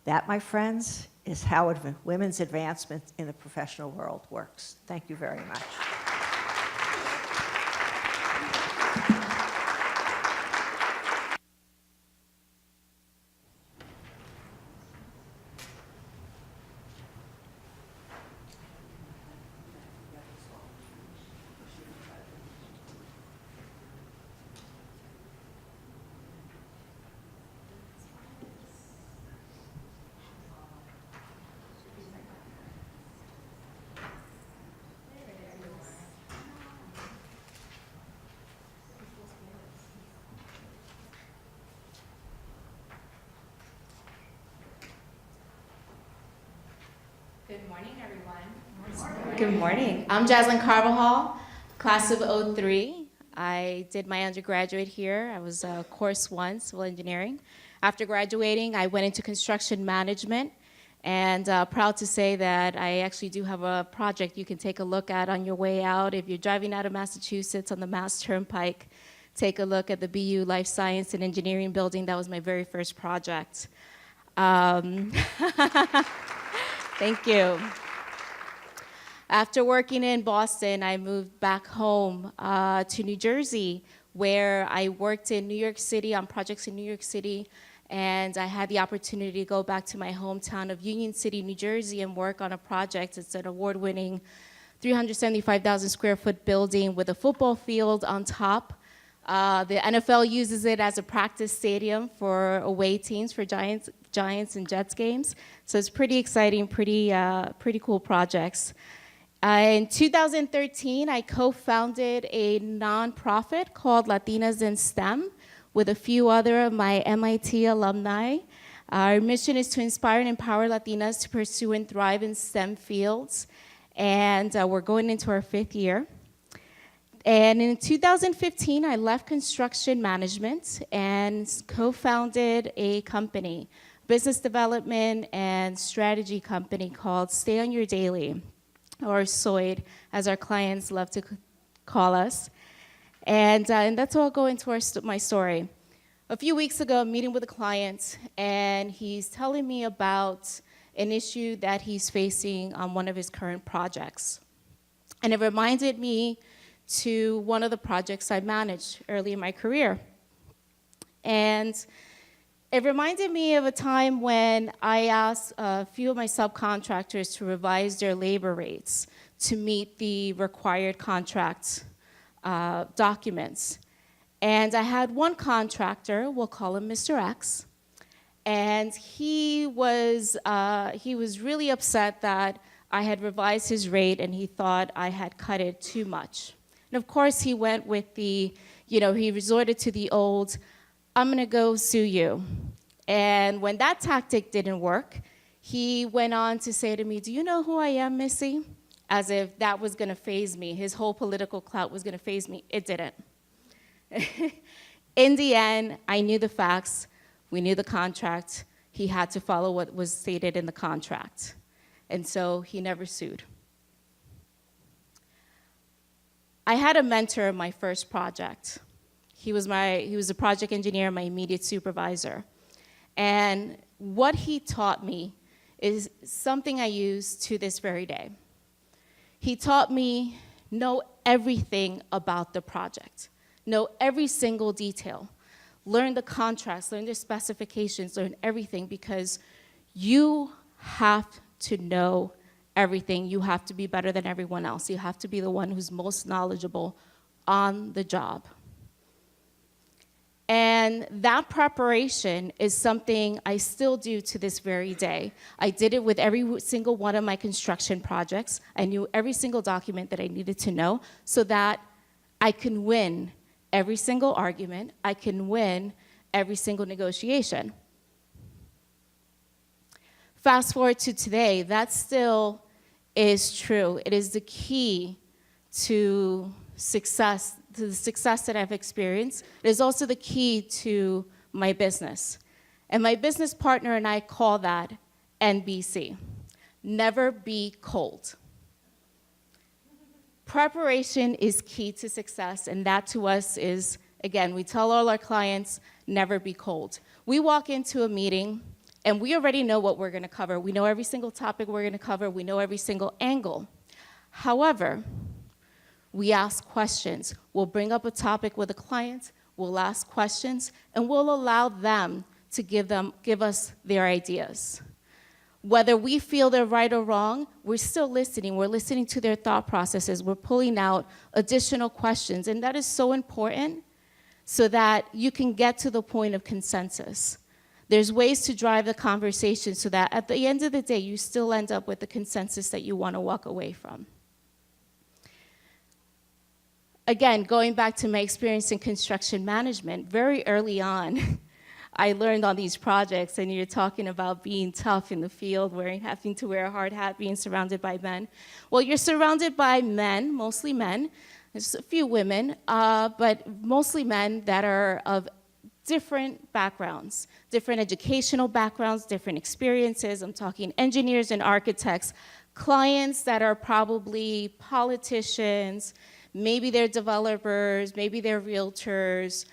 That, my friends, is how women's advancement in the professional world works. Thank you very much. Good morning, everyone. Good morning. I'm Jaslyn Carvajal, class of '03. I did my undergraduate here. I was course 1, civil engineering. After graduating, I went into construction management, and proud to say that I actually do have a project you can take a look at on your way out. If you're driving out of Massachusetts on the Mass Turnpike, take a look at the BU Life Science and Engineering building. That was my very first project. Thank you. After working in Boston, I moved back home to New Jersey, where I worked in New York City on projects in New York City, and I had the opportunity to go back to my hometown of Union City, New Jersey, and work on a project. It's an award-winning 375,000 square foot building with a football field on top. The NFL uses it as a practice stadium for away teams for Giants and Jets games. So it's pretty exciting, pretty cool projects. In 2013, I co-founded a nonprofit called Latinas in STEM with a few other of my MIT alumni. Our mission is to inspire and empower Latinas to pursue and thrive in STEM fields. And we're going into our 5th year. And in 2015, I left construction management and co-founded a company, business development and strategy company called Stay on Your Daily, or SOID, as our clients love to call us. And that's all go into my story. A few weeks ago, I'm meeting with a client, and he's telling me about an issue that he's facing on one of his current projects. And it reminded me to one of the projects I managed early in my career. And it reminded me of a time when I asked a few of my subcontractors to revise their labor rates to meet the required contract documents. And I had one contractor, we'll call him Mr. X, and he was really upset that I had revised his rate and he thought I had cut it too much. And of course, he went with he resorted to the old, I'm gonna go sue you. And when that tactic didn't work, he went on to say to me, do you know who I am, Missy? As if that was gonna faze me. His whole political clout was gonna faze me. It didn't. In the end, I knew the facts, we knew the contract. He had to follow what was stated in the contract. And so he never sued. I had a mentor in my first project. He was a project engineer, my immediate supervisor. And what he taught me is something I use to this very day. He taught me, know everything about the project. Know every single detail. Learn the contracts, learn the specifications, learn everything, because you have to know everything. You have to be better than everyone else. You have to be the one who's most knowledgeable on the job. And that preparation is something I still do to this very day. I did it with every single one of my construction projects. I knew every single document that I needed to know so that I can win every single argument. I can win every single negotiation. Fast forward to today, that still is true. It is the key to success, to the success that I've experienced. It is also the key to my business. And my business partner and I call that NBC, never be cold. Preparation is key to success, and that to us is, again, we tell all our clients, never be cold. We walk into a meeting, and we already know what we're going to cover. We know every single topic we're going to cover. We know every single angle. However, we ask questions. We'll bring up a topic with a client, we'll ask questions, and we'll allow them to give us their ideas. Whether we feel they're right or wrong, we're still listening. We're listening to their thought processes. We're pulling out additional questions, and that is so important so that you can get to the point of consensus. There's ways to drive the conversation so that at the end of the day, you still end up with the consensus that you want to walk away from. Again, going back to my experience in construction management, very early on, I learned on these projects, and you're talking about being tough in the field, having to wear a hard hat, being surrounded by men. Well, you're surrounded by men, mostly men. There's a few women, but mostly men that are of different backgrounds, different educational backgrounds, different experiences. I'm talking engineers and architects, clients that are probably politicians, maybe they're developers, maybe they're realtors,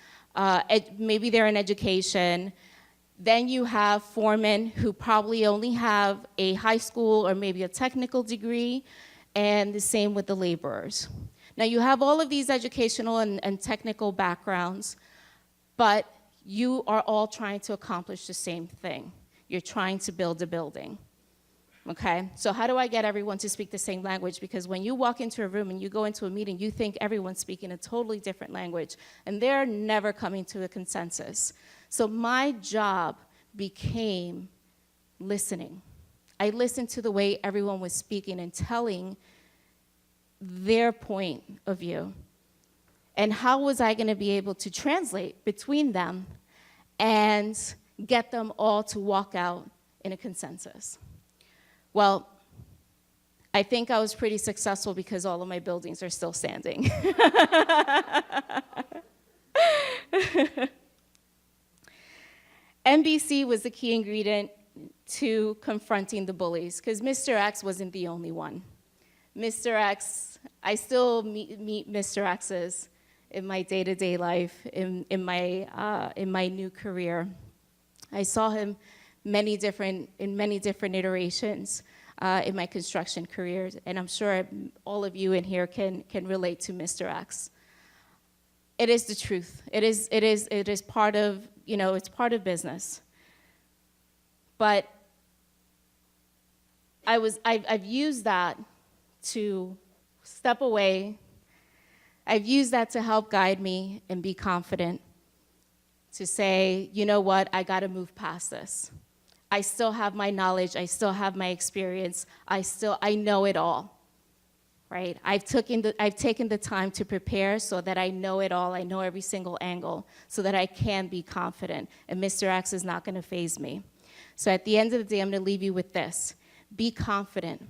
maybe they're in education. Then you have foremen who probably only have a high school or maybe a technical degree, and the same with the laborers. Now you have all of these educational and technical backgrounds, but you are all trying to accomplish the same thing. You're trying to build a building. Okay, so how do I get everyone to speak the same language? Because when you walk into a room and you go into a meeting, you think everyone's speaking a totally different language, and they're never coming to a consensus. So my job became listening. I listened to the way everyone was speaking and telling their point of view. And how was I going to be able to translate between them and get them all to walk out in a consensus? Well, I think I was pretty successful because all of my buildings are still standing. NBC was the key ingredient to confronting the bullies, because Mr. X wasn't the only one. Mr. X, I still meet Mr. X's in my day-to-day life, in my new career. I saw him in many different iterations in my construction career, and I'm sure all of you in here can relate to Mr. X. It is the truth. It is part of, it's part of business. But I've used that to step away. I've used that to help guide me and be confident, to say, you know what, I gotta move past this. I still have my knowledge, I still have my experience, I know it all, right? I've taken the time to prepare so that I know it all, I know every single angle, so that I can be confident, and Mr. X is not gonna faze me. So at the end of the day, I'm gonna leave you with this. Be confident.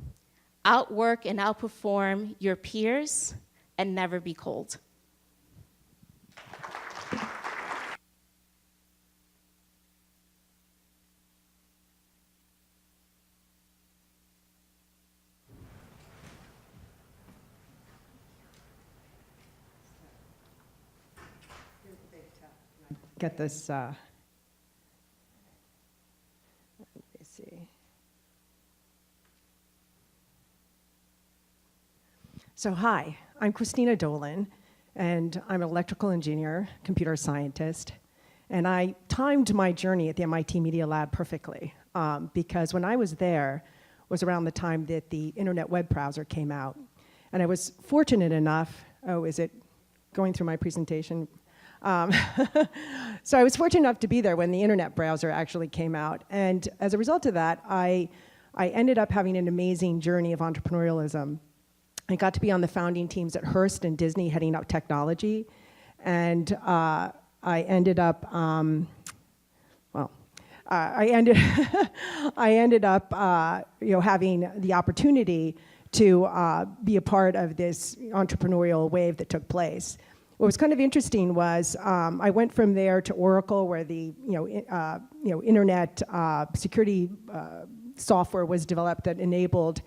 Outwork and outperform your peers, and never be cold. Get this, let me see. So hi, I'm Christina Dolan, and I'm an electrical engineer, computer scientist, and I timed my journey at the MIT Media Lab perfectly, because when I was there was around the time that the internet web browser came out. And I was fortunate enough, is it going through my presentation? So I was fortunate enough to be there when the internet browser actually came out. And as a result of that, I ended up having an amazing journey of entrepreneurialism. I got to be on the founding teams at Hearst and Disney heading up technology. And I ended up I ended I ended up having the opportunity to be a part of this entrepreneurial wave that took place. What was kind of interesting was I went from there to Oracle, where the internet security software was developed that enabled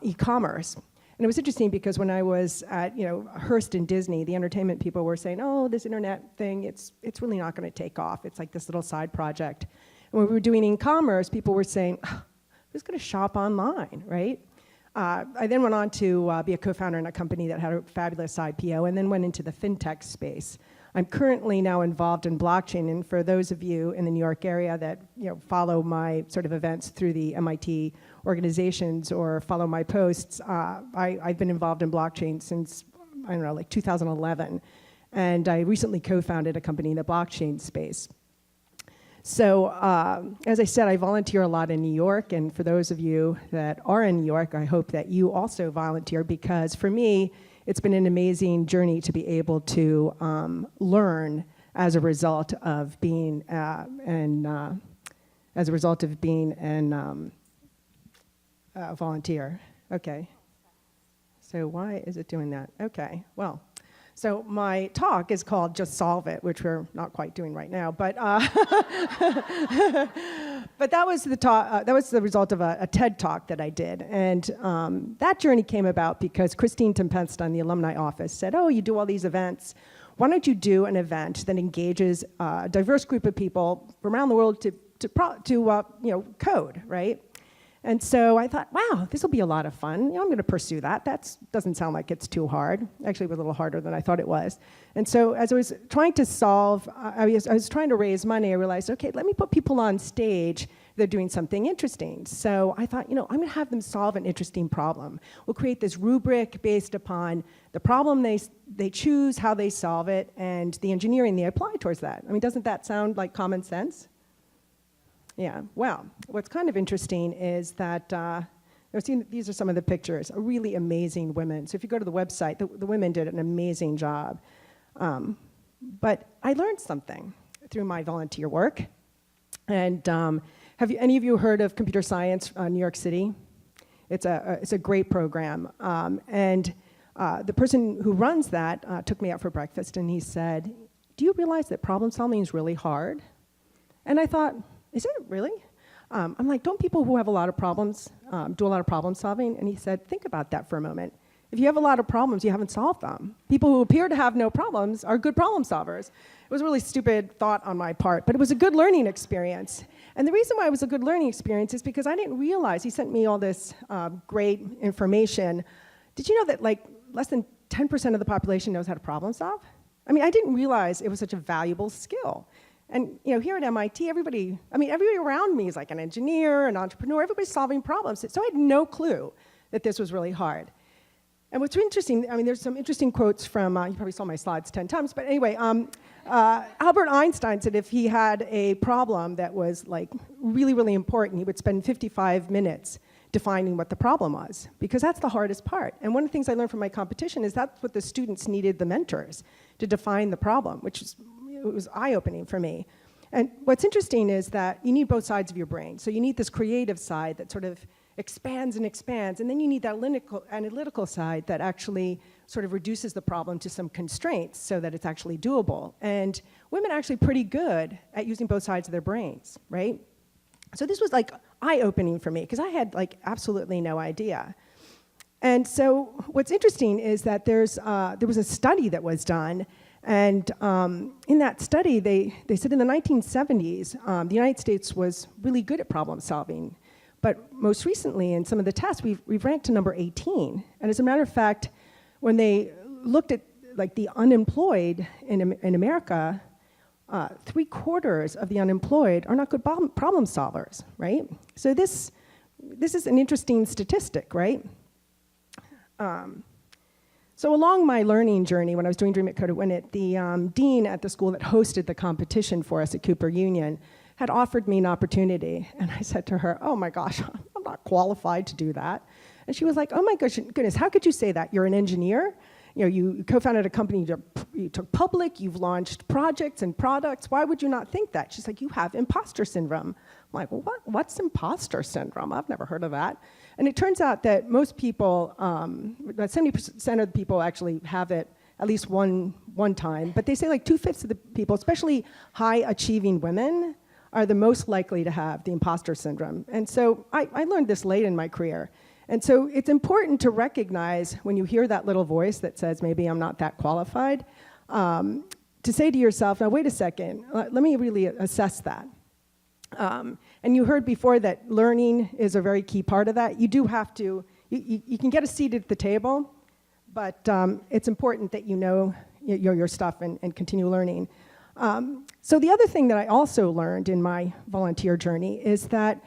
e-commerce. And it was interesting because when I was at Hearst and Disney, the entertainment people were saying, "Oh, this internet thing, it's really not going to take off. It's like this little side project." And when we were doing e-commerce, people were saying, "Who's going to shop online, right?" I then went on to be a co-founder in a company that had a fabulous IPO, and then went into the fintech space. I'm currently now involved in blockchain, and for those of you in the New York area that follow my sort of events through the MIT organizations or follow my posts, I've been involved in blockchain since, I don't know, like 2011. And I recently co-founded a company in the blockchain space. So as I said, I volunteer a lot in New York, and for those of you that are in New York, I hope that you also volunteer, because for me, it's been an amazing journey to be able to learn as a result of being a volunteer. Okay. So why is it doing that? Okay. Well. So my talk is called Just Solve It, which we're not quite doing right now, but but that was the talk. That was the result of a TED talk that I did, and that journey came about because Christine Tempesta in the alumni office said, "Oh, you do all these events. Why don't you do an event that engages a diverse group of people from around the world to code, right?" And so I thought, wow, this will be a lot of fun. I'm going to pursue that. That doesn't sound like it's too hard. Actually, it was a little harder than I thought it was. And so as I was trying to solve, I was trying to raise money, I realized, okay, let me put people on stage that are doing something interesting. So I thought, I'm going to have them solve an interesting problem. We'll create this rubric based upon the problem they choose, how they solve it, and the engineering they apply towards that. I mean, doesn't that sound like common sense? Yeah, well, what's kind of interesting is that, these are some of the pictures, really amazing women. So if you go to the website, the women did an amazing job. But I learned something through my volunteer work. And have any of you heard of Computer Science New York City? It's a great program. And the person who runs that took me out for breakfast, and he said, "Do you realize that problem solving is really hard?" And I thought, is it really? I'm like, don't people who have a lot of problems do a lot of problem solving? And he said, think about that for a moment. If you have a lot of problems, you haven't solved them. People who appear to have no problems are good problem solvers. It was a really stupid thought on my part, but it was a good learning experience. And the reason why it was a good learning experience is because I didn't realize, he sent me all this great information. Did you know that like less than 10% of the population knows how to problem solve? I mean, I didn't realize it was such a valuable skill. And here at MIT, everybody around me is like an engineer, an entrepreneur, everybody's solving problems. So I had no clue that this was really hard. And what's interesting, there's some interesting quotes from, you probably saw my slides 10 times, but anyway, Albert Einstein said if he had a problem that was like really, really important, he would spend 55 minutes defining what the problem was, because that's the hardest part. And one of the things I learned from my competition is that's what the students needed the mentors to define the problem, which is, it was eye-opening for me. And what's interesting is that you need both sides of your brain. So you need this creative side that sort of expands and expands, and then you need that analytical side that actually sort of reduces the problem to some constraints so that it's actually doable. And women are actually pretty good at using both sides of their brains, right? So this was like eye-opening for me, because I had like absolutely no idea. And so what's interesting is that there was a study that was done. And in that study, they said in the 1970s, the United States was really good at problem solving. But most recently, in some of the tests, we've ranked to number 18. And as a matter of fact, when they looked at like the unemployed in America, 3/4 of the unemployed are not good problem solvers, right? So this is an interesting statistic, right? So along my learning journey, when I was doing Dream It, Code It, Win It, the dean at the school that hosted the competition for us at Cooper Union had offered me an opportunity. And I said to her, oh my gosh, I'm not qualified to do that. And she was like, oh my goodness, how could you say that? You're an engineer? You co-founded a company, you're you took public, you've launched projects and products. Why would you not think that? She's like, you have imposter syndrome. I'm like, well, what's imposter syndrome? I've never heard of that. And it turns out that most people, that 70% of the people actually have it at least one time. But they say like 2/5 of the people, especially high-achieving women, are the most likely to have the imposter syndrome. And so I learned this late in my career. And so it's important to recognize when you hear that little voice that says, maybe I'm not that qualified, to say to yourself, now wait a second, let me really assess that. And you heard before that learning is a very key part of that. You do have to, you can get a seat at the table, but it's important that you know your stuff and continue learning. So the other thing that I also learned in my volunteer journey is that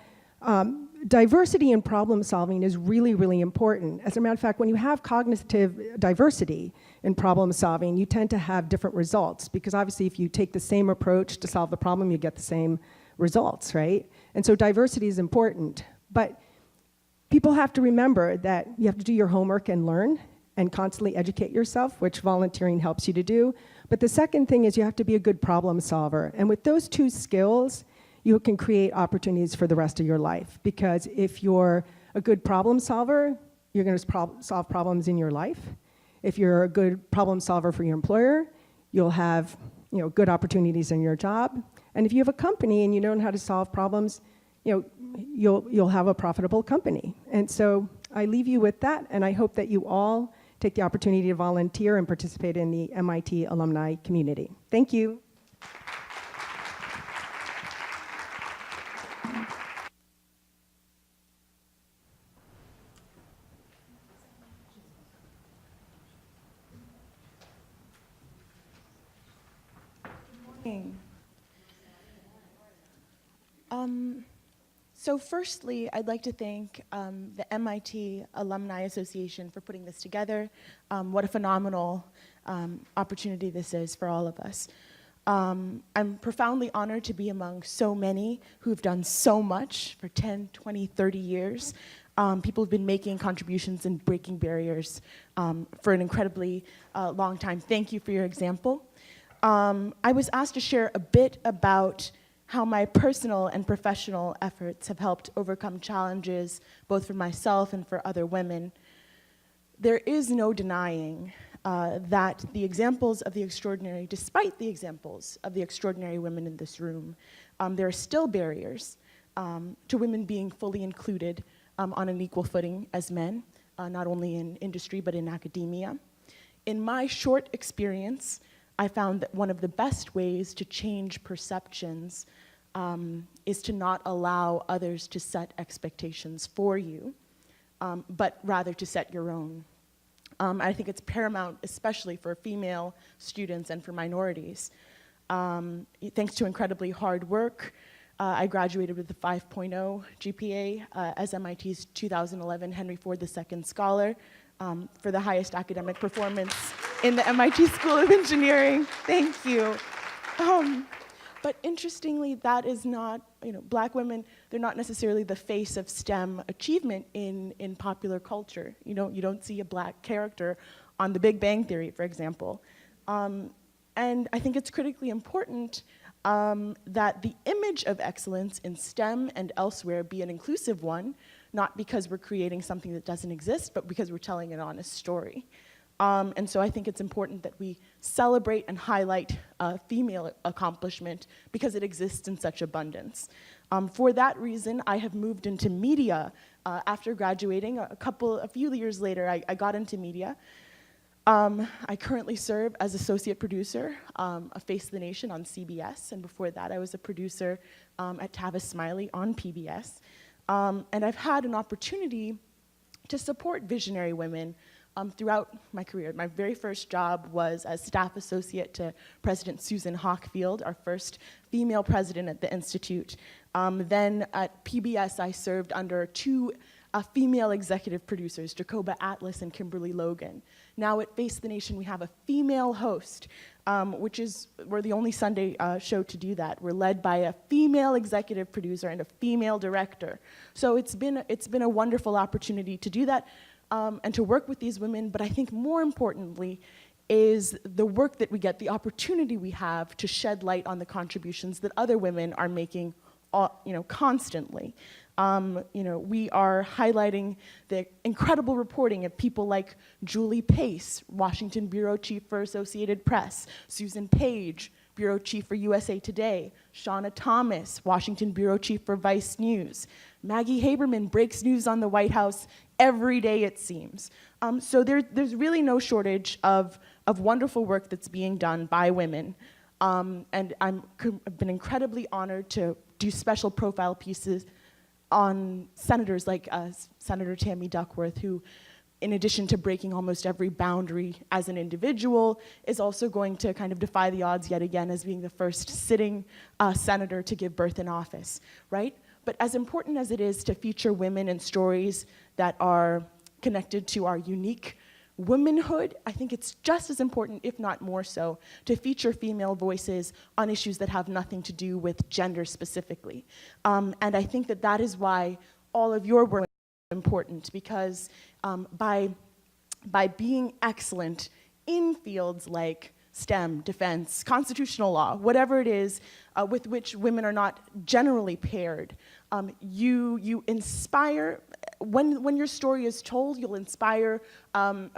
diversity in problem solving is really, really important. As a matter of fact, when you have cognitive diversity in problem solving, you tend to have different results, because obviously if you take the same approach to solve the problem, you get the same results, right? And so diversity is important. But people have to remember that you have to do your homework and learn and constantly educate yourself, which volunteering helps you to do. But the second thing is you have to be a good problem solver. And with those two skills, you can create opportunities for the rest of your life. Because if you're a good problem solver, you're going to solve problems in your life. If you're a good problem solver for your employer, you'll have good opportunities in your job. And if you have a company and you know how to solve problems, you'll have a profitable company. And so I leave you with that, and I hope that you all take the opportunity to volunteer and participate in the MIT alumni community. Thank you. So firstly, I'd like to thank the MIT Alumni Association for putting this together. What a phenomenal opportunity this is for all of us. I'm profoundly honored to be among so many who've done so much for 10, 20, 30 years. People have been making contributions and breaking barriers for an incredibly long time. Thank you for your example. I was asked to share a bit about how my personal and professional efforts have helped overcome challenges, both for myself and for other women. There is no denying that the examples of the extraordinary, despite the examples of the extraordinary women in this room, there are still barriers to women being fully included on an equal footing as men, not only in industry but in academia. In my short experience, I found that one of the best ways to change perceptions is to not allow others to set expectations for you, but rather to set your own. I think it's paramount, especially for female students and for minorities. Thanks to incredibly hard work, I graduated with a 5.0 GPA as MIT's 2011 Henry Ford II Scholar for the highest academic performance in the MIT School of Engineering. Thank you. But interestingly, that is not, black women, they're not necessarily the face of STEM achievement in popular culture. You don't see a black character on The Big Bang Theory, for example. And I think it's critically important that the image of excellence in STEM and elsewhere be an inclusive one, not because we're creating something that doesn't exist, but because we're telling an honest story. And so I think it's important that we celebrate and highlight female accomplishment because it exists in such abundance. For that reason, I have moved into media after graduating. A few years later, I got into media. I currently serve as associate producer of Face the Nation on CBS, and before that, I was a producer at Tavis Smiley on PBS. And I've had an opportunity to support visionary women throughout my career. My very first job was as staff associate to President Susan Hockfield, our first female president at the Institute. Then at PBS, I served under two female executive producers, Jacoba Atlas and Kimberly Logan. Now at Face the Nation, we have a female host, we're the only Sunday show to do that. We're led by a female executive producer and a female director. So it's been a wonderful opportunity to do that and to work with these women, but I think more importantly, is the work that we get, the opportunity we have to shed light on the contributions that other women are making, constantly. We are highlighting the incredible reporting of people like Julie Pace, Washington Bureau Chief for Associated Press, Susan Page, Bureau Chief for USA Today, Shauna Thomas, Washington Bureau Chief for Vice News. Maggie Haberman breaks news on the White House every day, it seems. So there's really no shortage of wonderful work that's being done by women. And I've been incredibly honored to do special profile pieces on senators like Senator Tammy Duckworth, who, in addition to breaking almost every boundary as an individual, is also going to kind of defy the odds yet again as being the first sitting senator to give birth in office, right? But as important as it is to feature women in stories that are connected to our unique womanhood, I think it's just as important, if not more so, to feature female voices on issues that have nothing to do with gender specifically. And I think that is why all of your work is important, because by being excellent in fields like STEM, defense, constitutional law, whatever it is with which women are not generally paired, you inspire. When your story is told, you'll inspire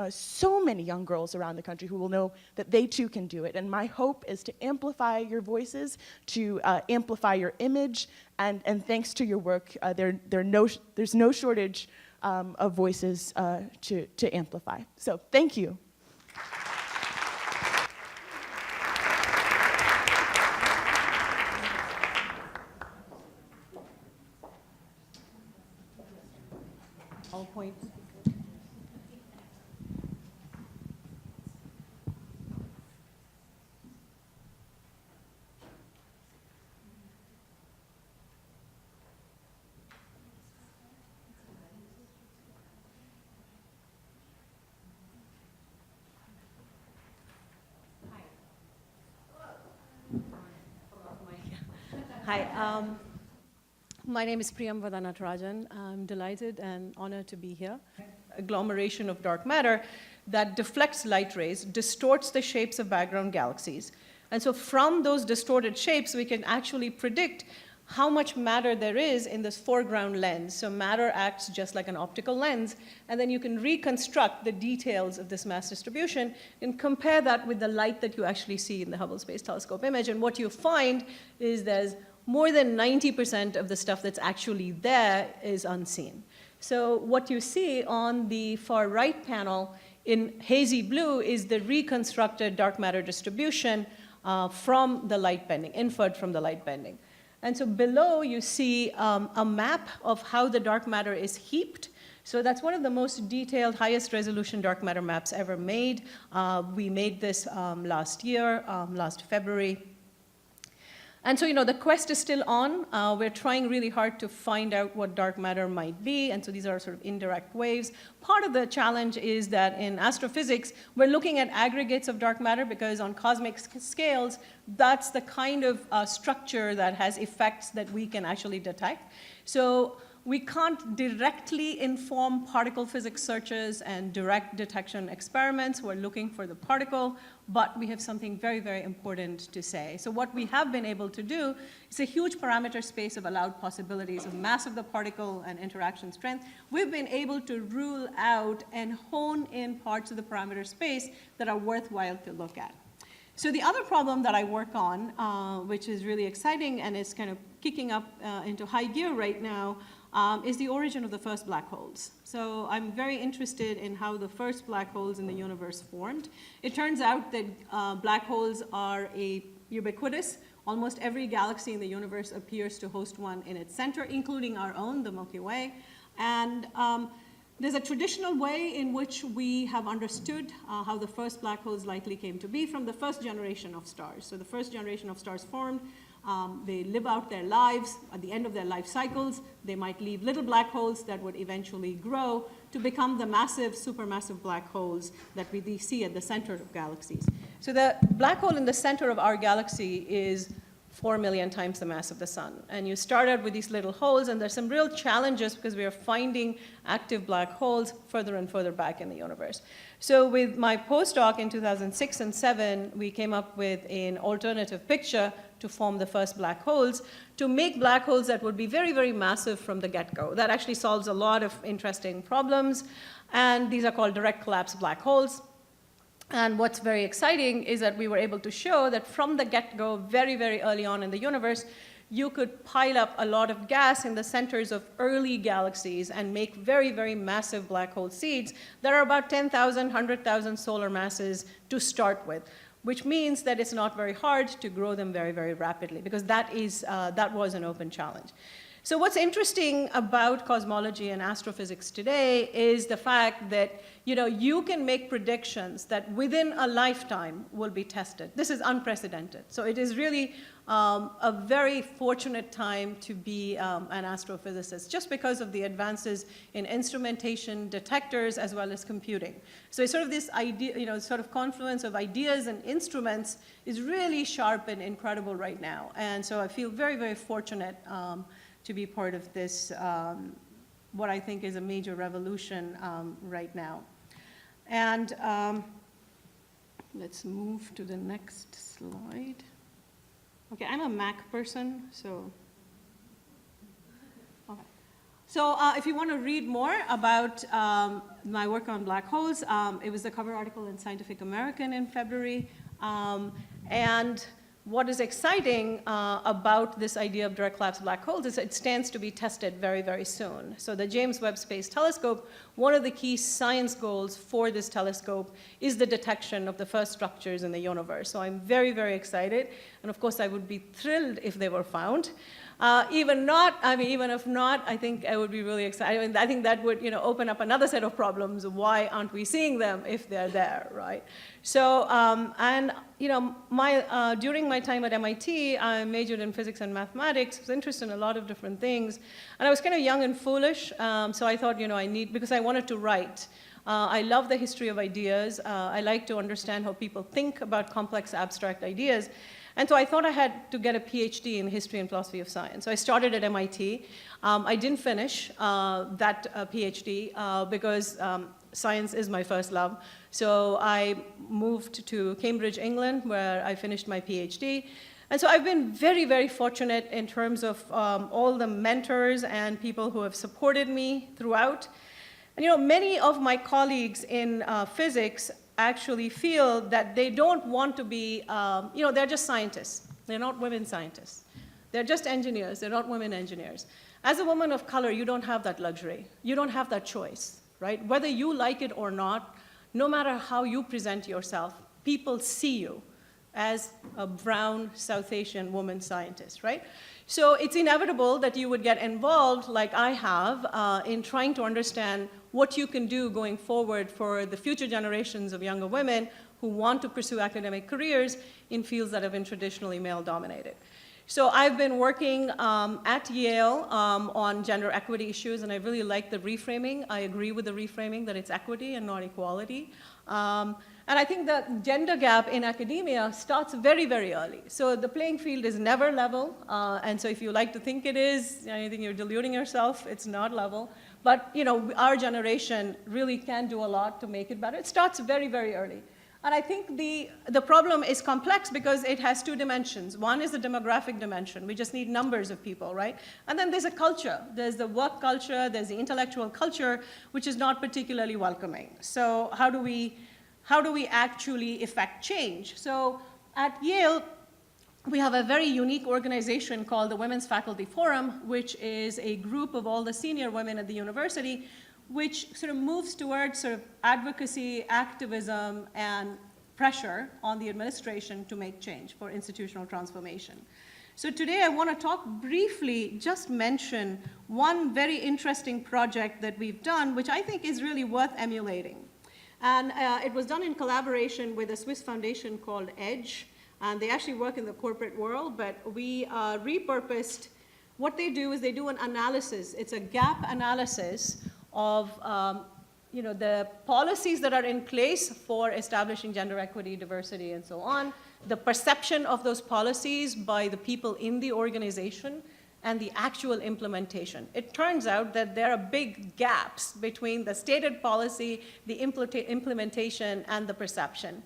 so many young girls around the country who will know that they too can do it. And my hope is to amplify your voices, to amplify your image, and thanks to your work, there's no shortage of voices to amplify. So thank you. All points. Hi, my name is Priyam Vadanatarajan. I'm delighted and honored to be here. Agglomeration of dark matter that deflects light rays, distorts the shapes of background galaxies. And so from those distorted shapes, we can actually predict how much matter there is in this foreground lens. So matter acts just like an optical lens, and then you can reconstruct the details of this mass distribution and compare that with the light that you actually see in the Hubble Space Telescope image. And what you find is there's more than 90% of the stuff that's actually there is unseen. So what you see on the far right panel in hazy blue is the reconstructed dark matter distribution from the light bending, inferred from the light bending. And so below you see a map of how the dark matter is heaped. So that's one of the most detailed, highest resolution dark matter maps ever made. We made this last year, last February. And so, the quest is still on. We're trying really hard to find out what dark matter might be, and so these are sort of indirect waves. Part of the challenge is that in astrophysics, we're looking at aggregates of dark matter because on cosmic scales, that's the kind of structure that has effects that we can actually detect. So we can't directly inform particle physics searches and direct detection experiments. We're looking for the particle, but we have something very, very important to say. So what we have been able to do is a huge parameter space of allowed possibilities of mass of the particle and interaction strength. We've been able to rule out and hone in parts of the parameter space that are worthwhile to look at. So the other problem that I work on, which is really exciting and is kind of kicking up into high gear right now, is the origin of the first black holes. So I'm very interested in how the first black holes in the universe formed. It turns out that black holes are ubiquitous. Almost every galaxy in the universe appears to host one in its center, including our own, the Milky Way. And there's a traditional way in which we have understood how the first black holes likely came to be from the first generation of stars. So the first generation of stars formed. They live out their lives. At the end of their life cycles, they might leave little black holes that would eventually grow to become the massive, supermassive black holes that we see at the center of galaxies. So the black hole in the center of our galaxy is 4 million times the mass of the sun. And you start out with these little holes, and there's some real challenges because we are finding active black holes further and further back in the universe. So with my postdoc in 2006 and 2007, we came up with an alternative picture to form the first black holes, to make black holes that would be very, very massive from the get-go. That actually solves a lot of interesting problems, and these are called direct collapse black holes. And what's very exciting is that we were able to show that from the get-go, very, very early on in the universe, you could pile up a lot of gas in the centers of early galaxies and make very, very massive black hole seeds that are about 10,000, 100,000 solar masses to start with, which means that it's not very hard to grow them very, very rapidly, because that was an open challenge. So what's interesting about cosmology and astrophysics today is the fact that you can make predictions that within a lifetime will be tested. This is unprecedented. So it is really a very fortunate time to be an astrophysicist, just because of the advances in instrumentation, detectors, as well as computing. So it's sort of this idea, sort of confluence of ideas and instruments is really sharp and incredible right now. And so I feel very, very fortunate to be part of this, what I think is a major revolution right now. And let's move to the next slide. Okay, I'm a Mac person, so. Okay. So if you want to read more about my work on black holes, it was the cover article in Scientific American in February. And what is exciting about this idea of direct collapse black holes is it stands to be tested very, very soon. So the James Webb Space Telescope, one of the key science goals for this telescope is the detection of the first structures in the universe. So I'm very, very excited. And of course, I would be thrilled if they were found. Even if not, I think I would be really excited. I think that would, open up another set of problems. Why aren't we seeing them if they're there, right? So, during my time at MIT, I majored in physics and mathematics. I was interested in a lot of different things, and I was kind of young and foolish. So I thought, because I wanted to write. I love the history of ideas. I like to understand how people think about complex, abstract ideas. And so I thought I had to get a PhD in history and philosophy of science. So I started at MIT. I didn't finish that PhD because science is my first love. So I moved to Cambridge, England, where I finished my PhD. And so I've been very, very fortunate in terms of all the mentors and people who have supported me throughout. And many of my colleagues in physics actually feel that they don't want to be, they're just scientists. They're not women scientists. They're just engineers. They're not women engineers. As a woman of color, you don't have that luxury. You don't have that choice, right? Whether you like it or not, no matter how you present yourself, people see you as a brown South Asian woman scientist, right? So it's inevitable that you would get involved, like I have, in trying to understand what you can do going forward for the future generations of younger women who want to pursue academic careers in fields that have been traditionally male-dominated. So I've been working at Yale on gender equity issues, and I really like the reframing. I agree with the reframing that it's equity and not equality. And I think the gender gap in academia starts very, very early. So the playing field is never level. And so if you like to think it is, I think you're deluding yourself. It's not level. But our generation really can do a lot to make it better. It starts very, very early. And I think the problem is complex because it has two dimensions. One is the demographic dimension. We just need numbers of people, right? And then there's a culture. There's the work culture. There's the intellectual culture, which is not particularly welcoming. So how do we actually effect change? So at Yale, we have a very unique organization called the Women's Faculty Forum, which is a group of all the senior women at the university, which sort of moves towards sort of advocacy, activism, and pressure on the administration to make change for institutional transformation. So today I want to talk briefly, just mention one very interesting project that we've done, which I think is really worth emulating. And it was done in collaboration with a Swiss foundation called EDGE. And they actually work in the corporate world, but we repurposed. What they do is they do an analysis. It's a gap analysis of the policies that are in place for establishing gender equity, diversity, and so on, the perception of those policies by the people in the organization and the actual implementation. It turns out that there are big gaps between the stated policy, the implementation, and the perception.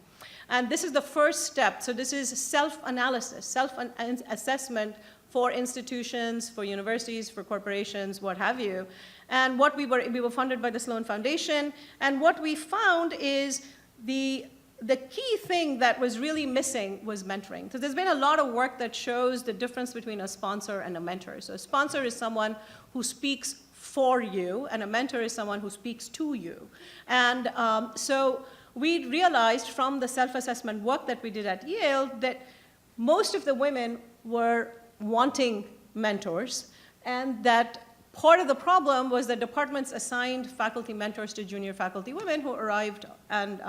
And this is the first step. So this is self-analysis, self-assessment for institutions, for universities, for corporations, what have you. And what we were funded by the Sloan Foundation. And what we found is the key thing that was really missing was mentoring. So there's been a lot of work that shows the difference between a sponsor and a mentor. So a sponsor is someone who speaks for you, and a mentor is someone who speaks to you. And so we realized from the self-assessment work that we did at Yale that most of the women were wanting mentors, and that part of the problem was that departments assigned faculty mentors to junior faculty women who arrived, and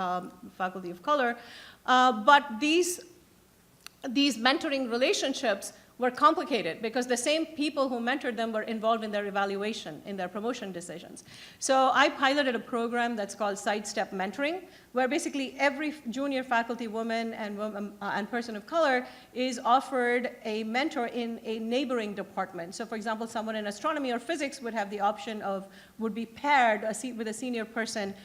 faculty of color. But these mentoring relationships were complicated because the same people who mentored them were involved in their evaluation, in their promotion decisions. So I piloted a program that's called Sidestep Mentoring, where basically every junior faculty woman and person of color is offered a mentor in a neighboring department. So for example, someone in astronomy or physics would have the option of, would be paired with a senior person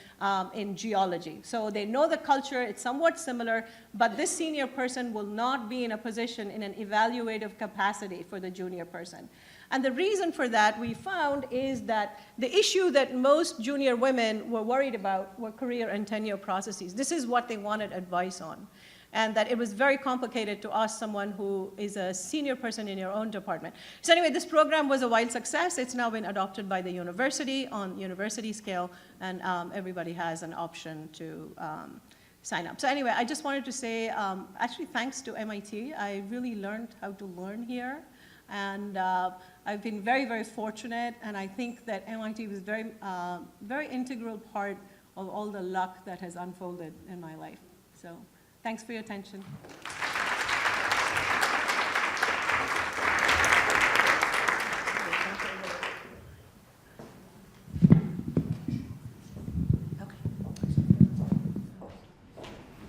in geology. So they know the culture, it's somewhat similar, but this senior person will not be in a position in an evaluative capacity for the junior person. And the reason for that, we found, is that the issue that most junior women were worried about were career and tenure processes. This is what they wanted advice on. And that it was very complicated to ask someone who is a senior person in your own department. So anyway, this program was a wild success. It's now been adopted by the university on university scale, and everybody has an option to sign up. So anyway, I just wanted to say, actually thanks to MIT, I really learned how to learn here. And I've been very, very fortunate, and I think that MIT was very, very integral part of all the luck that has unfolded in my life. So thanks for your attention.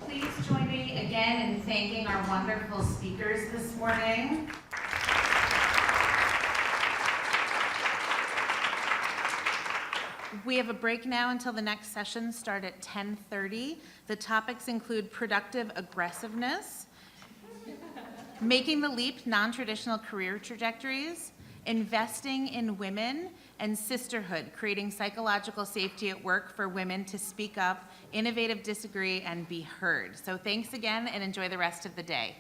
Please join me again in thanking our wonderful speakers this morning. We have a break now until the next session start at 10:30. The topics include productive aggressiveness, making the leap, non-traditional career trajectories, investing in women, and sisterhood, creating psychological safety at work for women to speak up, innovative, disagree, and be heard. So thanks again, and enjoy the rest of the day.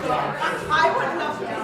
I would love to.